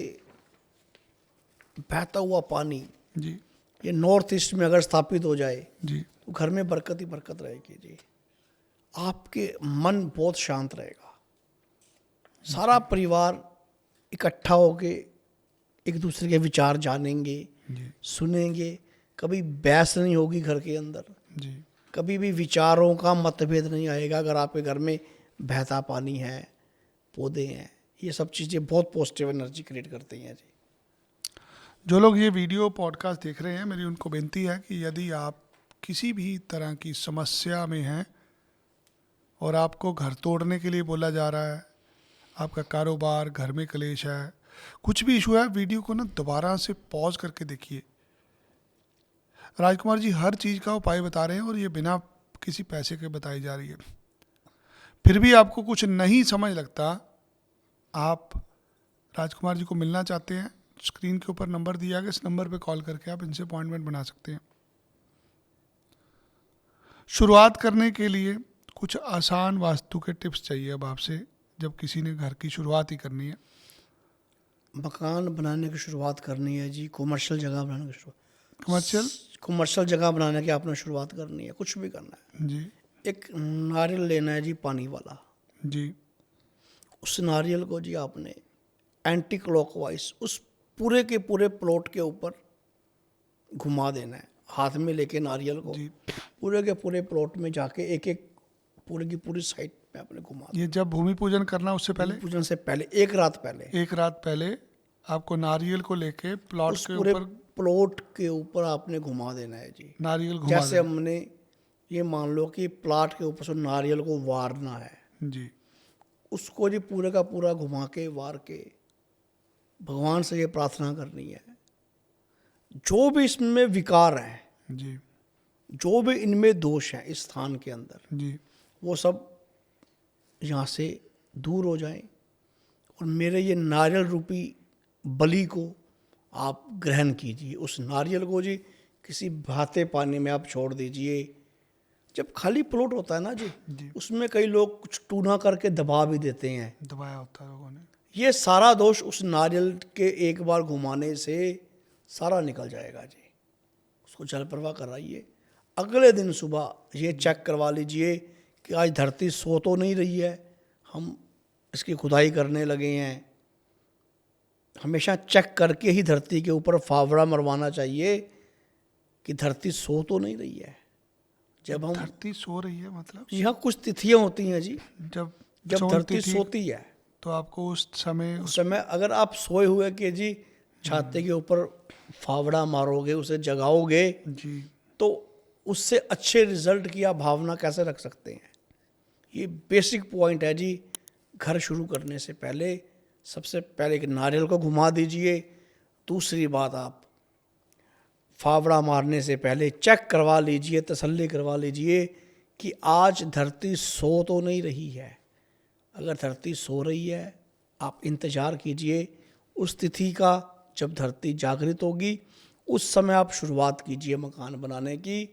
बहता हुआ पानी, जी ये नॉर्थ ईस्ट में अगर स्थापित हो जाए जी। तो घर में बरकत ही बरकत रहेगी जी। आपके मन बहुत शांत रहेगा, सारा परिवार इकट्ठा होके एक दूसरे के विचार जानेंगे, जी सुनेंगे, कभी बहस नहीं होगी घर के अंदर, जी। कभी भी विचारों का मतभेद नहीं आएगा अगर आपके घर में बहता पानी है, पौधे हैं। ये सब चीज़ें बहुत पॉजिटिव एनर्जी क्रिएट करती हैं जी। जो लोग ये वीडियो पॉडकास्ट देख रहे हैं, मेरी उनको विनती है कि यदि आप किसी भी तरह की समस्या में हैं और आपको घर तोड़ने के लिए बोला जा रहा है, आपका कारोबार, घर में क्लेश है, कुछ भी इशू है, वीडियो को ना दोबारा से पॉज करके देखिए। राजकुमार जी हर चीज़ का उपाय बता रहे हैं और ये बिना किसी पैसे के बताई जा रही है। फिर भी आपको कुछ नहीं समझ लगता, आप राजकुमार जी को मिलना चाहते हैं, स्क्रीन के ऊपर नंबर दिया गया, इस नंबर पे कॉल करके आप इनसे अपॉइंटमेंट बना सकते हैं। शुरुआत करने के लिए कुछ आसान वास्तु के टिप्स चाहिए अब आपसे, जब किसी ने घर की शुरुआत ही करनी है। मकान बनाने की शुरुआत करनी है जी, कमर्शियल जगह बनाने की कमर्शियल? कमर्शियल जगह बनाने की आपने शुरुआत करनी है, कुछ भी करना है। जी एक नारियल लेना है जी, पानी वाला। जी उस नारियल को जी आपने एंटी क्लॉकवाइज उस पूरे के पूरे प्लॉट के ऊपर घुमा देना है, हाथ में लेके नारियल को जी। पूरे के पूरे प्लॉट में जाके एक एक पूरे की पूरी साइड पे आपने घुमा ये जब भूमि पूजन करना उससे पहले, पूजन से पहले, एक रात पहले, एक रात पहले आपको नारियल को लेके प्लॉट उस के पूरे ऊपर प्लॉट के ऊपर आपने घुमा देना है जी। नारियल घुमा जैसे देना। हमने ये मान लो कि प्लॉट के ऊपर से नारियल को वारना है, जी उसको जी पूरे का पूरा घुमा के वार के भगवान से ये प्रार्थना करनी है, जो भी इसमें विकार है, जी जो भी इनमें दोष है इस स्थान के अंदर, जी वो सब यहाँ से दूर हो जाएं और मेरे ये नारियल रूपी बलि को आप ग्रहण कीजिए। उस नारियल को जी किसी बहते पानी में आप छोड़ दीजिए। जब खाली प्लॉट होता है ना जी, उसमें कई लोग कुछ टूना करके दबा भी देते हैं, दबाया होता है लोगों ने। ये सारा दोष उस नारियल के एक बार घुमाने से सारा निकल जाएगा जी। उसको जल प्रवाह कराइए, अगले दिन सुबह ये चेक करवा लीजिए कि आज धरती सो तो नहीं रही है, हम इसकी खुदाई करने लगे हैं। हमेशा चेक करके ही धरती के ऊपर फावड़ा मरवाना चाहिए कि धरती सो तो नहीं रही है। जब हम धरती सो रही है मतलब? यहाँ कुछ तिथियां होती हैं जी, जब जब धरती सोती है तो आपको उस समय उस समय अगर आप सोए हुए कि जी छाते के ऊपर फावड़ा मारोगे, उसे जगाओगे, जी तो उससे अच्छे रिजल्ट की आप भावना कैसे रख सकते हैं। ये बेसिक पॉइंट है जी। घर शुरू करने से पहले सबसे पहले एक नारियल को घुमा दीजिए। दूसरी बात, आप फावड़ा मारने से पहले चेक करवा लीजिए, तसल्ली करवा लीजिए कि आज धरती सो तो नहीं रही है। अगर धरती सो रही है, आप इंतज़ार कीजिए उस तिथि का जब धरती जागृत होगी, उस समय आप शुरुआत कीजिए मकान बनाने की।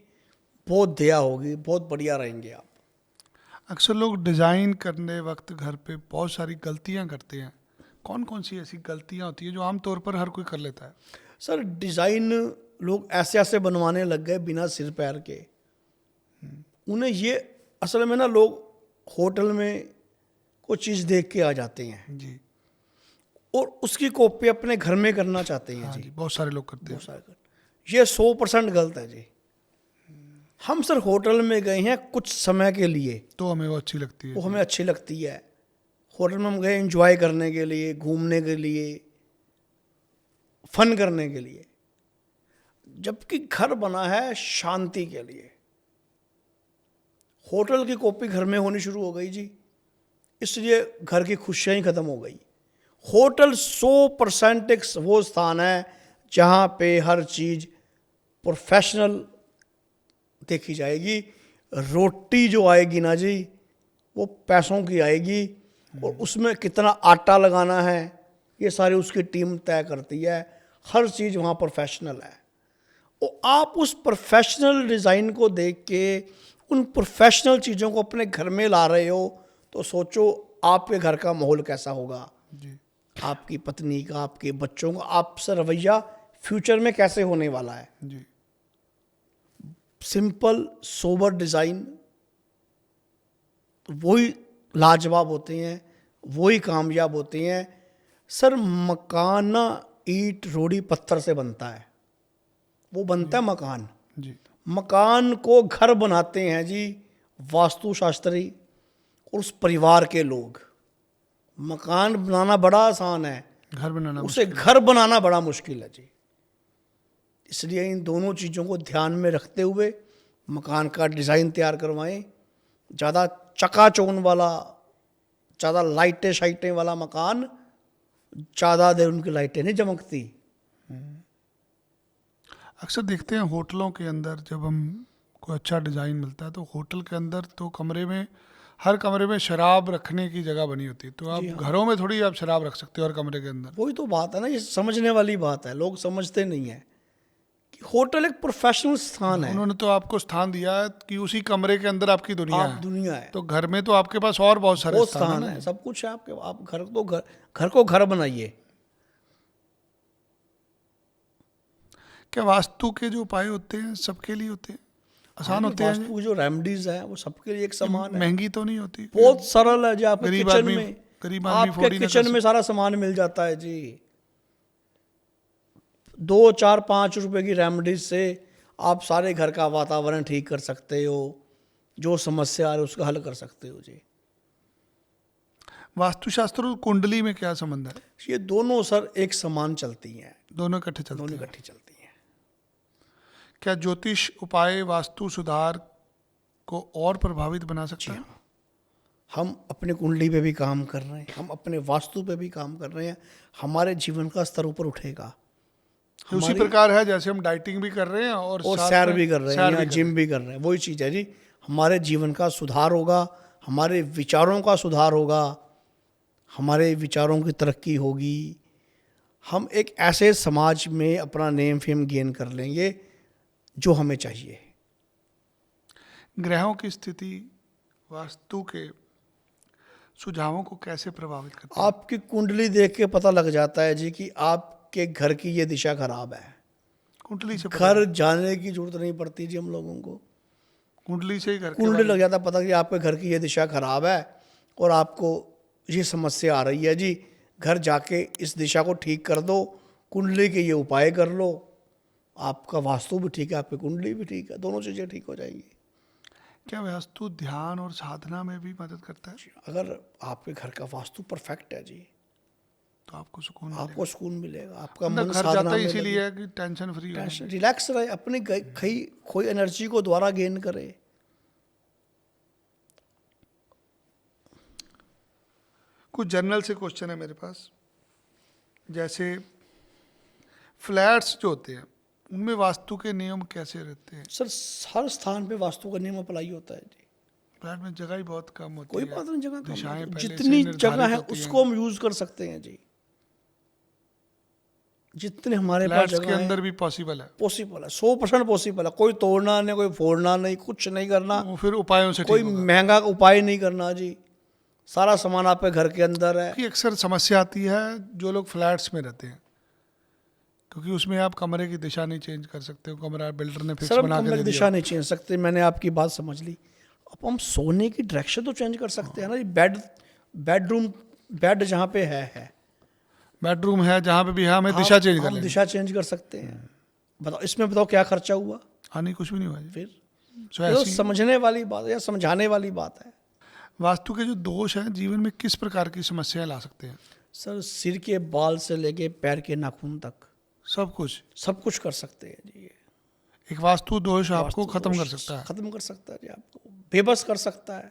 बहुत दया होगी, बहुत बढ़िया रहेंगे आप। अक्सर लोग डिज़ाइन करने वक्त घर पे बहुत सारी गलतियां करते हैं। कौन कौन सी ऐसी गलतियां होती हैं जो आमतौर पर हर कोई कर लेता है? सर, डिज़ाइन लोग ऐसे ऐसे बनवाने लग गए बिना सिर पैर के। उन्हें ये असल में ना, लोग होटल में कोई चीज़ देख के आ जाते हैं जी और उसकी कॉपी अपने घर में करना चाहते हैं। हाँ जी जी, बहुत सारे लोग करते हैं। बहुत सारे। ये 100% गलत है जी। हम सर होटल में गए हैं कुछ समय के लिए, तो हमें वो अच्छी लगती है। वो हमें अच्छी लगती है। होटल में हम गए एंजॉय करने के लिए, घूमने के लिए, फन करने के लिए, जबकि घर बना है शांति के लिए। होटल की कॉपी घर में होनी शुरू हो गई जी, इसलिए घर की खुशियां ही खत्म हो गई। होटल 100% एक वो स्थान है जहाँ पे हर चीज़ प्रोफेशनल देखी जाएगी। रोटी जो आएगी ना जी, वो पैसों की आएगी, और उसमें कितना आटा लगाना है ये सारी उसकी टीम तय करती है। हर चीज़ वहाँ प्रोफेशनल है, और आप उस प्रोफेशनल डिज़ाइन को देख के उन प्रोफेशनल चीज़ों को अपने घर में ला रहे हो, तो सोचो आपके घर का माहौल कैसा होगा जी। आपकी पत्नी का, आपके बच्चों का, आपसे रवैया फ्यूचर में कैसे होने वाला है। जी। सिंपल सोबर डिज़ाइन वही लाजवाब होते हैं, वही कामयाब होते हैं। सर मकान ना ईंट रोड़ी पत्थर से बनता है, वो बनता है मकान। जी। मकान को घर बनाते हैं जी वास्तुशास्त्री और उस परिवार के लोग। मकान बनाना बड़ा आसान है, घर बनाना उसे घर बनाना बड़ा मुश्किल है जी। इसलिए इन दोनों चीज़ों को ध्यान में रखते हुए मकान का डिज़ाइन तैयार करवाएं। ज़्यादा चकाचौंध वाला, ज़्यादा लाइटें शाइटें वाला मकान, ज़्यादा देर उनकी लाइटें नहीं चमकती। अक्सर देखते हैं होटलों के अंदर जब हम कोई अच्छा डिज़ाइन मिलता है तो होटल के अंदर तो कमरे में, हर कमरे में शराब रखने की जगह बनी होती है। तो आप घरों में थोड़ी आप शराब रख सकते हो हर कमरे के अंदर। वही तो बात है ना, ये समझने वाली बात है, लोग समझते नहीं है कि होटल एक प्रोफेशनल स्थान है। उन्होंने तो आपको स्थान दिया है कि उसी कमरे के अंदर आपकी दुनिया आप है। दुनिया है, तो घर में तो आपके पास और बहुत सारे वो स्थान स्थान हैं। है, सब कुछ है आपके। आप घर को घर बनाइए। क्या वास्तु के जो उपाय होते हैं सबके लिए होते हैं, आसान होते हैं? वास्तु की जो रेमेडीज है वो सबके लिए एक समान है, महंगी तो नहीं होती? बहुत सरल है जी। आपके गरीब किचन आदमी- में, गरीब आदमी आपके फोड़ ही ना किचन कर में सारा सामान मिल जाता है जी। 2, 4, 5 रुपए की रेमेडीज से आप सारे घर का वातावरण ठीक कर सकते हो, जो समस्या आ रही है उसका हल कर सकते हो जी। वास्तुशास्त्र और कुंडली में क्या संबंध है? ये दोनों सर एक समान चलती हैं, दोनों इकट्ठे चलते दोनों हैं। इकट्ठी चलती हैं। क्या ज्योतिष उपाय वास्तु सुधार को और प्रभावित बना सकता है? हम अपनी कुंडली पे भी काम कर रहे हैं, हम अपने वास्तु पे भी काम कर रहे हैं। हमारे जीवन का स्तर ऊपर उठेगा, उसी प्रकार है जैसे हम डाइटिंग भी कर रहे हैं और और साथ सैर में भी कर रहे सैर हैं भी या कर जिम भी कर रहे हैं। वही चीज़ है जी, हमारे जीवन का सुधार होगा, हमारे विचारों का सुधार होगा, हमारे विचारों की तरक्की होगी। हम एक ऐसे समाज में अपना नेम फेम गेन कर लेंगे जो हमें चाहिए। ग्रहों की स्थिति वास्तु के सुझावों को कैसे प्रभावित करती है? आपकी कुंडली देख के पता लग जाता है जी कि आपके घर की ये दिशा खराब है। कुंडली से घर जाने की जरूरत नहीं पड़ती जी हम लोगों को, कुंडली से ही घर के कुंडली बारे में- लग जाता पता कि आपके घर की ये दिशा खराब है और आपको ये समस्या आ रही है जी। घर जाके इस दिशा को ठीक कर दो, कुंडली के ये उपाय कर लो, आपका वास्तु भी ठीक है, आपकी कुंडली भी ठीक है, दोनों चीज़ें ठीक हो जाएंगी। क्या वास्तु ध्यान और साधना में भी मदद करता है? अगर आपके घर का वास्तु परफेक्ट है जी, तो आपको सुकून मिलेगा। आपको सुकून मिलेगा, आपका बंदा मन घर साधना जाता ही में इसीलिए है कि टेंशन फ्री हो। रिलैक्स रहे, अपनी खोई एनर्जी को दोबारा गेन करे। कुछ जर्नल से क्वेश्चन है मेरे पास। जैसे फ्लैट्स जो होते हैं उनमें वास्तु के नियम कैसे रहते हैं? सर हर स्थान पे वास्तु का नियम अप्लाई होता है जी। फ्लैट में जगह ही बहुत कम होती कोई है। बात नहीं, जगह कम दिशाएं है। पहले से जितनी निर्धारित जगह है होती हैं। उसको हम यूज कर सकते हैं जी। जितने हमारे पास फ्लैट्स के जगह अंदर भी पॉसिबल है। पॉसिबल है, 100% पॉसिबल है। कोई तोड़ना नहीं, कोई फोड़ना नहीं, कुछ नहीं करना, वो फिर उपायों से कोई ठीक होगा। महंगा उपाय नहीं करना जी। सारा सामान आपके घर के अंदर है। कि अक्सर समस्या आती है जो लोग फ्लैट्स में रहते हैं, क्योंकि उसमें आप कमरे की दिशा नहीं चेंज कर सकते हो। कमरा बिल्डर ने फिक्स सर हम बना के कमरे दे की दिया। दिशा नहीं चेंज सकते, मैंने आपकी बात समझ ली। अब हम सोने की डायरेक्शन तो चेंज कर सकते हैं ना जी। बेड जहाँ पे है, बेडरूम है जहाँ पे भी है, हमें दिशा चेंज कर हम लेंगे। दिशा चेंज कर सकते हैं। बताओ इसमें, बताओ क्या खर्चा हुआ? हाँ नहीं, कुछ भी नहीं हुआ जी। फिर सो ये तो ऐसी समझने वाली बात है या समझाने वाली बात है। वास्तु के जो दोष हैं जीवन में किस प्रकार की समस्याएं ला सकते हैं? सर सिर के बाल से लेके पैर के नाखून तक सब कुछ सब कुछ कर सकते हैं जी। ये एक वास्तु दोष आपको वास्तु खत्म कर दोष सकता है। खत्म कर सकता है जी, आपको बेबस कर सकता है,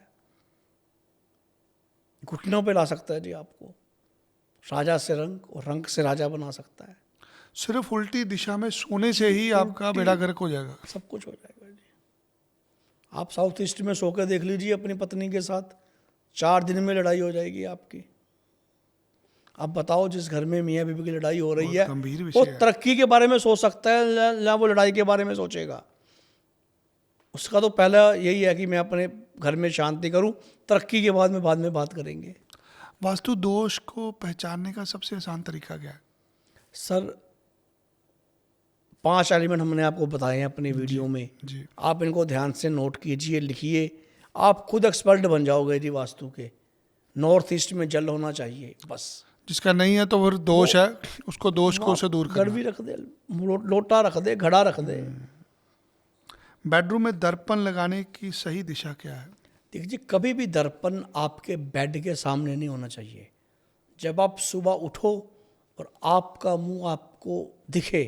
घुटनों पे ला सकता है जी आपको, राजा से रंक और रंक से राजा बना सकता है। सिर्फ उल्टी दिशा में सोने से ही आपका बेड़ा गर्क हो जाएगा। सब कुछ हो जाएगा जी। आप साउथ ईस्ट में सो के देख लीजिए अपनी पत्नी के साथ, 4 दिन में लड़ाई हो जाएगी आपकी। अब बताओ जिस घर में मियाँ बीवी की लड़ाई हो रही बहुत है गंभीर वो विषय है। तरक्की के बारे में सोच सकता है ना वो लड़ाई के बारे में सोचेगा। उसका तो पहला यही है कि मैं अपने घर में शांति करूं, तरक्की के बाद में बात करेंगे। वास्तु दोष को पहचानने का सबसे आसान तरीका क्या है? सर 5 एलिमेंट हमने आपको बताए हैं अपनी वीडियो में, जी आप इनको ध्यान से नोट कीजिए, लिखिए, आप खुद एक्सपर्ट बन जाओगे जी वास्तु के। नॉर्थ ईस्ट में जल होना चाहिए बस। जिसका नहीं है तो फिर दोष है, उसको दोष को उसे दूर करना। गड़वी रख दे, लोटा रख दे, घड़ा रख दे। बेडरूम में दर्पण लगाने की सही दिशा क्या है? देखिए कभी भी दर्पण आपके बेड के सामने नहीं होना चाहिए। जब आप सुबह उठो और आपका मुंह आपको दिखे,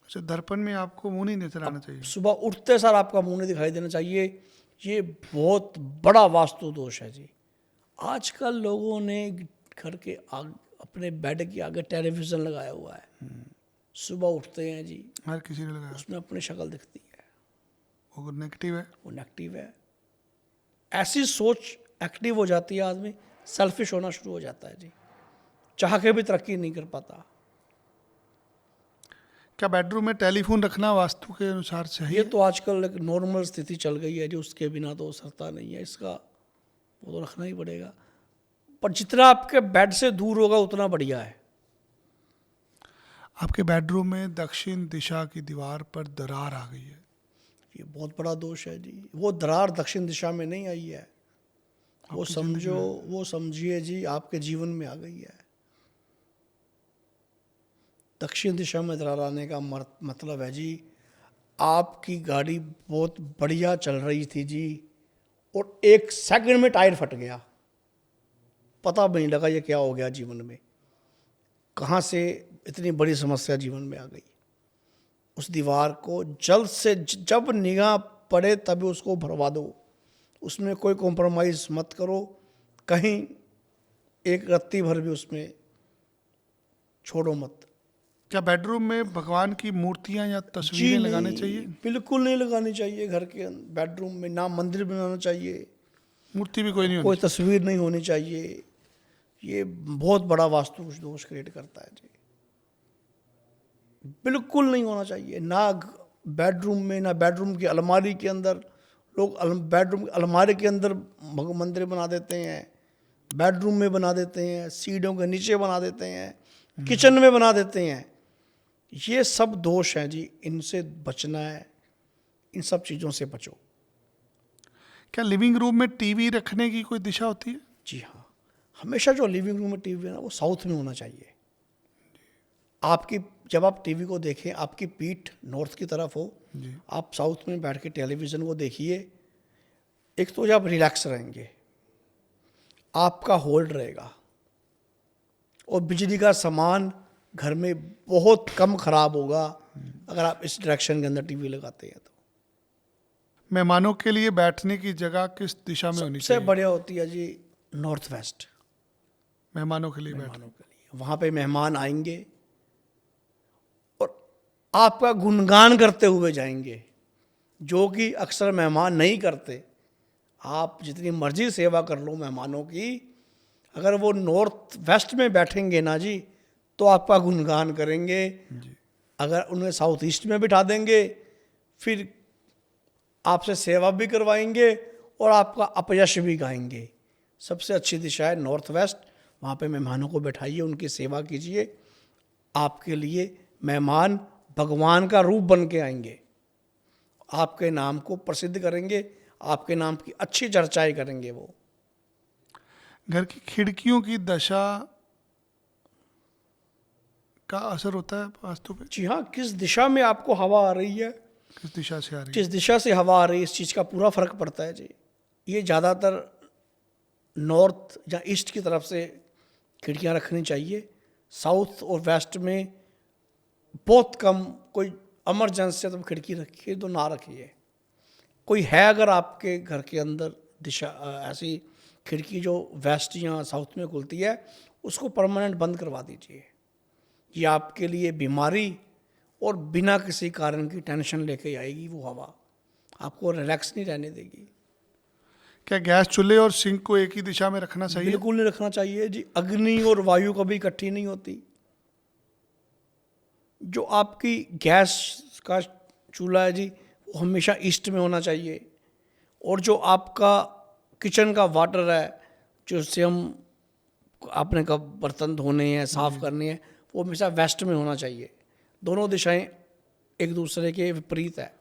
अच्छा, दर्पण में आपको मुंह नहीं नजर आना चाहिए। सुबह उठते सार आपका मुंह नहीं दिखाई देना चाहिए। ये बहुत बड़ा वास्तु दोष है जी। आजकल लोगों ने घर के आगे अपने बेड के आगे टेलीविज़न लगाया हुआ है, सुबह उठते हैं जी हर किसी ने लगाया, उसमें अपनी शक्ल दिखती है, वो नेगेटिव है। वो नेगेटिव है। ऐसी सोच एक्टिव हो जाती है, आदमी सेल्फिश होना शुरू हो जाता है जी, चाह के भी तरक्की नहीं कर पाता। क्या बेडरूम में टेलीफोन रखना वास्तु के अनुसार सही ये है? तो आजकल एक नॉर्मल स्थिति चल गई है जी, उसके बिना तो सरता नहीं है, इसका वो तो रखना ही पड़ेगा। पर जितना आपके बेड से दूर होगा उतना बढ़िया है। आपके बेडरूम में दक्षिण दिशा की दीवार पर दरार आ गई है, ये बहुत बड़ा दोष है जी। वो दरार दक्षिण दिशा में नहीं आई है, वो समझो, वो समझिए जी आपके जीवन में आ गई है। दक्षिण दिशा में दरार आने का मतलब है जी आपकी गाड़ी बहुत बढ़िया चल रही थी जी और 1 सेकंड में टायर फट गया, पता भी नहीं लगा ये क्या हो गया जीवन में, कहाँ से इतनी बड़ी समस्या जीवन में आ गई। उस दीवार को जल्द से जब निगाह पड़े तभी उसको भरवा दो, उसमें कोई कॉम्प्रोमाइज़ मत करो, कहीं एक रत्ती भर भी उसमें छोड़ो मत। क्या बेडरूम में भगवान की मूर्तियां या तस्वीरें लगानी चाहिए? बिल्कुल नहीं लगानी चाहिए। घर के बेडरूम में ना मंदिर बनाना चाहिए, मूर्ति भी कोई नहीं कोई होनी। तस्वीर नहीं होनी चाहिए। ये बहुत बड़ा वास्तु दोष क्रिएट करता है जी। बिल्कुल नहीं होना चाहिए, ना बेडरूम में, ना बेडरूम की अलमारी के अंदर। लोग बेडरूम की अलमारी के अंदर मंदिर बना देते हैं, बेडरूम में बना देते हैं, सीढ़ियों के नीचे बना देते हैं, किचन में बना देते हैं। ये सब दोष हैं जी, इनसे बचना है, इन सब चीज़ों से बचो। क्या लिविंग रूम में टीवी रखने की कोई दिशा होती है? जी हाँ, हमेशा जो लिविंग रूम में टीवी है ना वो साउथ में होना चाहिए। आपकी जब आप टीवी को देखें, आपकी पीठ नॉर्थ की तरफ हो, आप साउथ में बैठ के टेलीविज़न को देखिए। एक तो जब रिलैक्स रहेंगे, आपका होल्ड रहेगा और बिजली का सामान घर में बहुत कम खराब होगा अगर आप इस डायरेक्शन के अंदर टीवी लगाते हैं। तो मेहमानों के लिए बैठने की जगह किस दिशा में होनी सबसे चाहिए? बढ़िया होती है जी नॉर्थ वेस्ट। मेहमानों के लिए बैठ मेहमानों के लिए वहाँ पे मेहमान आएंगे और आपका गुणगान करते हुए जाएंगे, जो कि अक्सर मेहमान नहीं करते। आप जितनी मर्जी सेवा कर लो मेहमानों की, अगर वो नॉर्थ वेस्ट में बैठेंगे ना जी तो आपका गुणगान करेंगे। अगर उन्हें साउथ ईस्ट में बिठा देंगे फिर आपसे सेवा भी करवाएंगे और आपका अपयश भी गाएंगे। सबसे अच्छी दिशा है नॉर्थ वेस्ट, वहाँ पे मेहमानों को बैठाइए, उनकी सेवा कीजिए। आपके लिए मेहमान भगवान का रूप बन के आएंगे, आपके नाम को प्रसिद्ध करेंगे, आपके नाम की अच्छी चर्चाएं करेंगे। वो घर की खिड़कियों की दशा का असर होता है वास्तु पे? जी हाँ, किस दिशा में आपको हवा आ रही है किस दिशा से आ रही है? जिस दिशा से हवा आ रही है इस चीज़ का पूरा फर्क पड़ता है जी। ये ज़्यादातर नॉर्थ या ईस्ट की तरफ से खिड़कियां रखनी चाहिए। साउथ और वेस्ट में बहुत कम, कोई इमरजेंसी है तो खिड़की रखिए, तो ना रखिए। कोई है अगर आपके घर के अंदर दिशा ऐसी खिड़की जो वेस्ट या साउथ में खुलती है, उसको परमानेंट बंद करवा दीजिए। ये आपके लिए बीमारी और बिना किसी कारण की टेंशन लेके आएगी। वो हवा आपको रिलैक्स नहीं रहने देगी। क्या गैस चूल्हे और सिंक को एक ही दिशा में रखना चाहिए? बिल्कुल नहीं रखना चाहिए जी। अग्नि और वायु कभी इकट्ठी नहीं होती। जो आपकी गैस का चूल्हा है जी, वो हमेशा ईस्ट में होना चाहिए। और जो आपका किचन का वाटर है, जिससे हम अपने का बर्तन धोने हैं, साफ करने हैं, वो हमेशा वेस्ट में होना चाहिए। दोनों दिशाएं एक दूसरे के विपरीत है।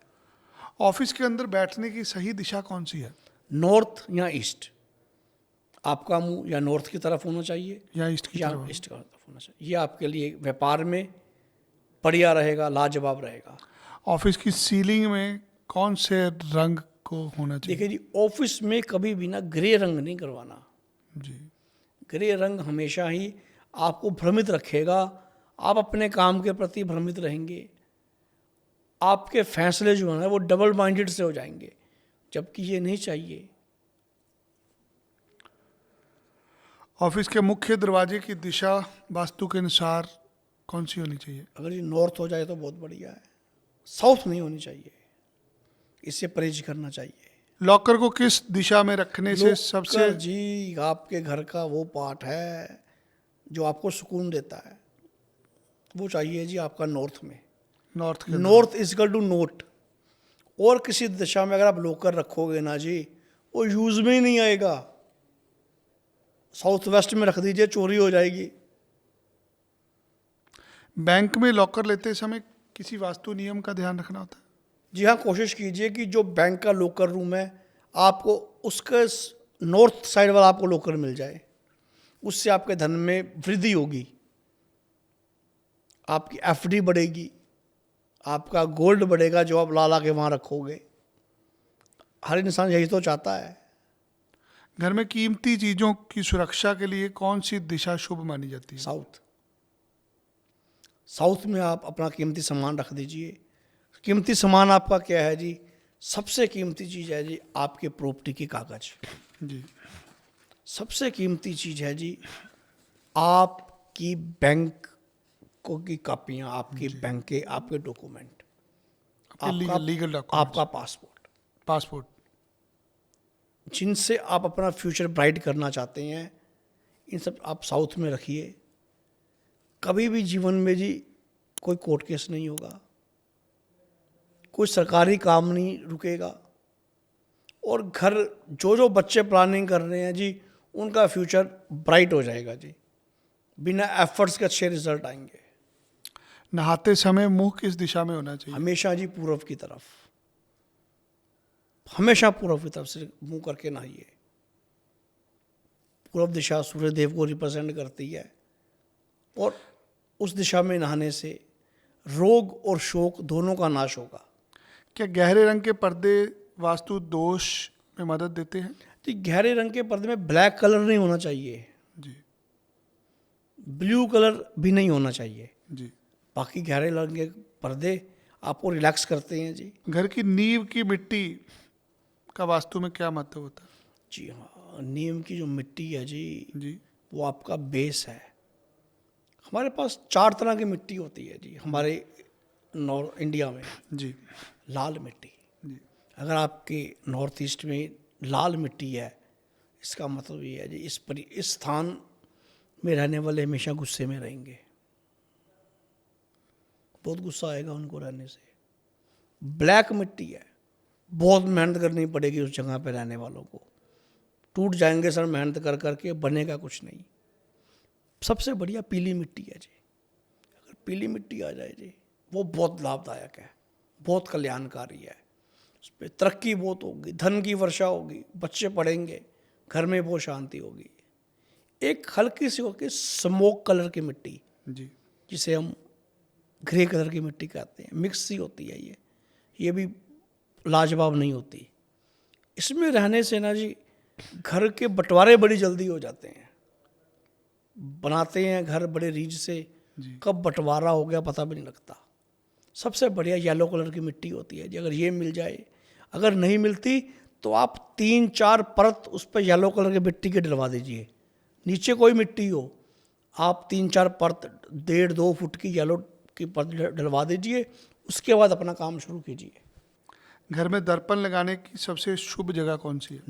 ऑफिस के अंदर बैठने की सही दिशा कौन सी है? नॉर्थ या ईस्ट। आपका मुंह या नॉर्थ की तरफ होना चाहिए या ईस्ट की या तरफ? ईस्ट की तरफ होना चाहिए। ये आपके लिए व्यापार में बढ़िया रहेगा, लाजवाब रहेगा। ऑफिस की सीलिंग में कौन से रंग को होना चाहिए? देखिए जी, ऑफिस में कभी भी ना ग्रे रंग नहीं करवाना। जी। ग्रे रंग हमेशा ही आपको भ्रमित रखेगा। आप अपने काम के प्रति भ्रमित रहेंगे। आपके फैसले जो हैं वो डबल माइंडेड से हो जाएंगे, जबकि ये नहीं चाहिए। ऑफिस के मुख्य दरवाजे की दिशा वास्तु के अनुसार कौन सी होनी चाहिए? अगर ये नॉर्थ हो जाए तो बहुत बढ़िया है। साउथ नहीं होनी चाहिए, इससे परहेज करना चाहिए। लॉकर को किस दिशा में रखने से सबसे? लॉकर जी आपके घर का वो पार्ट है जो आपको सुकून देता है, वो चाहिए जी आपका नॉर्थ में। नॉर्थ के नॉर्थ इजकल टू नोट। और किसी दिशा में अगर आप लॉकर रखोगे ना जी, वो यूज में ही नहीं आएगा। साउथ वेस्ट में रख दीजिए, चोरी हो जाएगी। बैंक में लॉकर लेते समय किसी वास्तु नियम का ध्यान रखना होता है? जी हाँ, कोशिश कीजिए कि जो बैंक का लॉकर रूम है आपको उसके नॉर्थ साइड वाला आपको लॉकर मिल जाए। उससे आपके धन में वृद्धि होगी, आपकी एफडी बढ़ेगी, आपका गोल्ड बढ़ेगा जो आप ला ला के वहाँ रखोगे। हर इंसान यही तो चाहता है। घर में कीमती चीजों की सुरक्षा के लिए कौन सी दिशा शुभ मानी जाती है? साउथ। साउथ में आप अपना कीमती सामान रख दीजिए। कीमती सामान आपका क्या है जी? सबसे कीमती चीज़ है जी आपके प्रॉपर्टी के कागज। जी। सबसे कीमती चीज़ है जी आपकी बैंक को की कापियाँ, आपके बैंक के आपके डॉक्यूमेंट, आपका लीगल डॉक्यूमेंट, आपका पासपोर्ट। जिनसे आप अपना फ्यूचर ब्राइट करना चाहते हैं, इन सब आप साउथ में रखिए। कभी भी जीवन में जी कोई कोर्ट केस नहीं होगा, कोई सरकारी काम नहीं रुकेगा। और घर जो बच्चे प्लानिंग कर रहे हैं जी, उनका फ्यूचर ब्राइट हो जाएगा जी। बिना एफर्ट्स के अच्छे रिजल्ट आएंगे। नहाते समय मुंह किस दिशा में होना चाहिए? हमेशा जी पूर्व की तरफ, हमेशा पूर्व की तरफ से मुंह करके नहाइए। पूर्व दिशा सूर्य देव को रिप्रेजेंट करती है और उस दिशा में नहाने से रोग और शोक दोनों का नाश होगा। क्या गहरे रंग के पर्दे वास्तु दोष में मदद देते हैं? तो गहरे रंग के पर्दे में ब्लैक कलर नहीं होना चाहिए, जी। ब्लू कलर भी नहीं होना चाहिए। जी। बाकी गहरे रंग के पर्दे आपको रिलैक्स करते हैं जी। घर की नींव की मिट्टी का वास्तु में क्या महत्व होता है? जी हाँ, नीम की जो मिट्टी है जी, जी। वो आपका बेस है। हमारे पास 4 तरह की मिट्टी होती है जी हमारे नॉर्थ इंडिया में। जी। लाल मिट्टी, जी। अगर आपके नॉर्थ ईस्ट में लाल मिट्टी है, इसका मतलब ये है जी इस स्थान में रहने वाले हमेशा गुस्से में रहेंगे। बहुत गुस्सा आएगा उनको रहने से। ब्लैक मिट्टी है, बहुत मेहनत करनी पड़ेगी उस जगह पे रहने वालों को। टूट जाएंगे सर मेहनत कर करके, बनेगा कुछ नहीं। सबसे बढ़िया पीली मिट्टी है जी। अगर पीली मिट्टी आ जाए जी, वो बहुत लाभदायक है, बहुत कल्याणकारी है। उस पर तरक्की बहुत होगी, धन की वर्षा होगी, बच्चे पढ़ेंगे, घर में बहुत शांति होगी। एक हल्की सी होकर स्मोक कलर की मिट्टी, जी। जिसे हम ग्रे कलर की मिट्टी कहते हैं, मिक्स सी होती है ये भी लाजवाब नहीं होती। इसमें रहने से ना जी घर के बंटवारे बड़ी जल्दी हो जाते हैं। बनाते हैं घर बड़े रीझ से, कब बंटवारा हो गया पता भी नहीं लगता। सबसे बढ़िया येलो कलर की मिट्टी होती है जी, अगर ये मिल जाए, अगर नहीं मिलती तो आप 3-4 परत उस पर येलो कलर की मिट्टी के डलवा दीजिए। नीचे कोई मिट्टी हो, आप 3-4 परत 1.5-2 फुट की येलो की परत डलवा दीजिए, उसके बाद अपना काम शुरू कीजिए। घर में दर्पण लगाने की सबसे शुभ जगह कौन सी है?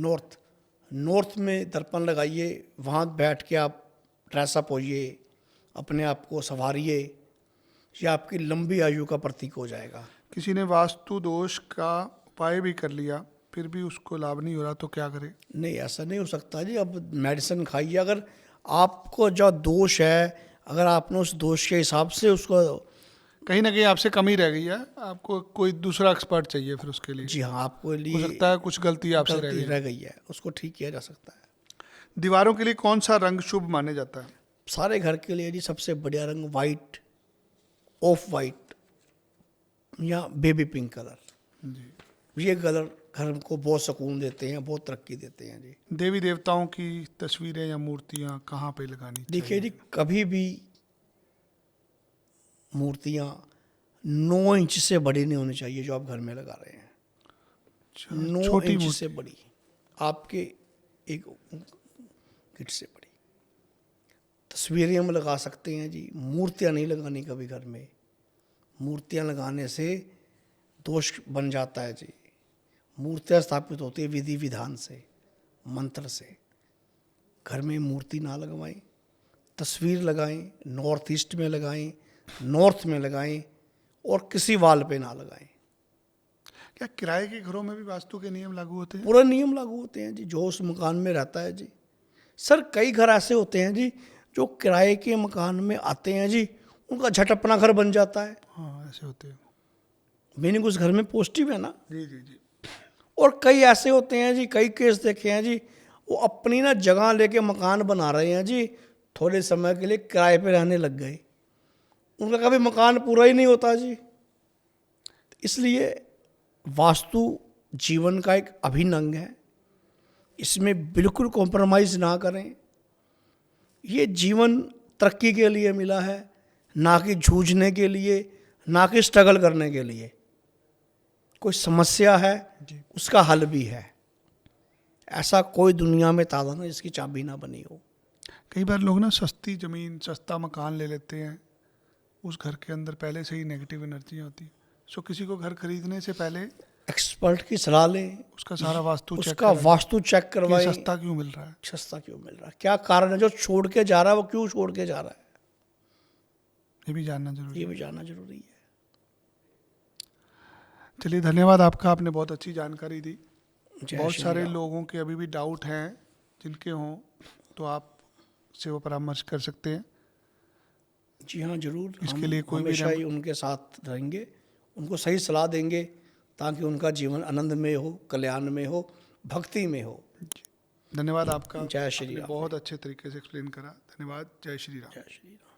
नॉर्थ में दर्पण लगाइए, वहाँ बैठ के आप ड्रेसअप होइए, अपने आप को संवारिए, ये आपकी लंबी आयु का प्रतीक हो जाएगा। किसी ने वास्तु दोष का उपाय भी कर लिया, फिर भी उसको लाभ नहीं हो रहा, तो क्या करे? नहीं, ऐसा नहीं हो सकता जी। अब मेडिसिन खाइए, अगर आपको जो दोष है, अगर आपने उस दोष के हिसाब से उसको, कहीं ना कहीं आपसे कमी रह गई है, आपको कोई दूसरा एक्सपर्ट चाहिए फिर उसके लिए। जी हाँ, आपको हो लिए सकता है कुछ गलती आपसे रह गलती गई। रह गई है, उसको ठीक किया जा सकता है। दीवारों के लिए कौन सा रंग शुभ माने जाता है? सारे घर के लिए जी सबसे बढ़िया रंग वाइट, ऑफ वाइट या बेबी पिंक कलर, ये कलर घर को बहुत सुकून देते हैं, बहुत तरक्की देते हैं जी। देवी देवताओं की तस्वीरें या मूर्तियां कहाँ पे लगानी देखिए जी, कभी भी मूर्तियाँ 9 इंच से बड़ी नहीं होनी चाहिए जो आप घर में लगा रहे हैं। 9 छोटी इंच मूर्ति। से बड़ी, आपके एक गिट से बड़ी तस्वीरें हम लगा सकते हैं जी। मूर्तियाँ नहीं लगानी कभी घर में। मूर्तियाँ लगाने से दोष बन जाता है जी। मूर्तियाँ स्थापित होती है विधि विधान से, मंत्र से। घर में मूर्ति ना लगवाएं, तस्वीर लगाएं, नॉर्थ ईस्ट में लगाएं, नॉर्थ में लगाएं, और किसी वाल पे ना लगाएं। क्या किराए के घरों में भी वास्तु के नियम लागू होते हैं? पूरा नियम लागू होते हैं जी, जो उस मकान में रहता है जी। सर, कई घर ऐसे होते हैं जी जो किराए के मकान में आते हैं जी, उनका झट अपना घर बन जाता है। हाँ, ऐसे होते हैं। मीनिंग उस घर में पॉजिटिव है ना। जी जी जी। और कई ऐसे होते हैं जी, कई केस देखे हैं जी, वो अपनी ना जगह लेके मकान बना रहे हैं जी, थोड़े समय के लिए किराए पे रहने लग गए, उनका कभी मकान पूरा ही नहीं होता जी। इसलिए वास्तु जीवन का एक अभिन्न अंग है, इसमें बिल्कुल कॉम्प्रोमाइज़ ना करें। ये जीवन तरक्की के लिए मिला है, ना कि जूझने के लिए, ना कि स्ट्रगल करने के लिए। कोई समस्या है उसका हल भी है। ऐसा कोई दुनिया में ताला ना जिसकी चाबी ना बनी हो। कई बार लोग ना सस्ती ज़मीन, सस्ता मकान ले लेते हैं, उस घर के अंदर पहले से ही नेगेटिव एनर्जी होती है। सो किसी को घर खरीदने से पहले एक्सपर्ट की सलाह लें, उसका सारा वास्तु चेक उसका करें वास्तु चेक कि करवाएं। सस्ता क्यों मिल रहा है। सस्ता क्यों मिल रहा है, क्या कारण है जो छोड़ के जा रहा है, वो क्यों छोड़ के जा रहा है, ये भी जानना जरूरी ये है। भी जानना जरूरी है। चलिए, धन्यवाद आपका, आपने बहुत अच्छी जानकारी दी। जय बहुत श्री सारे राम। लोगों के अभी भी डाउट हैं, जिनके हों तो आप से वो परामर्श कर सकते हैं। जी हाँ, जरूर। इसके हम लिए कोई भी हमेशा ही उनके साथ रहेंगे, उनको सही सलाह देंगे ताकि उनका जीवन आनंद में हो, कल्याण में हो, भक्ति में हो। धन्यवाद आपका। जय श्री आपने राम। बहुत अच्छे तरीके से एक्सप्लेन करा। धन्यवाद। जय श्री राम। जय श्री राम।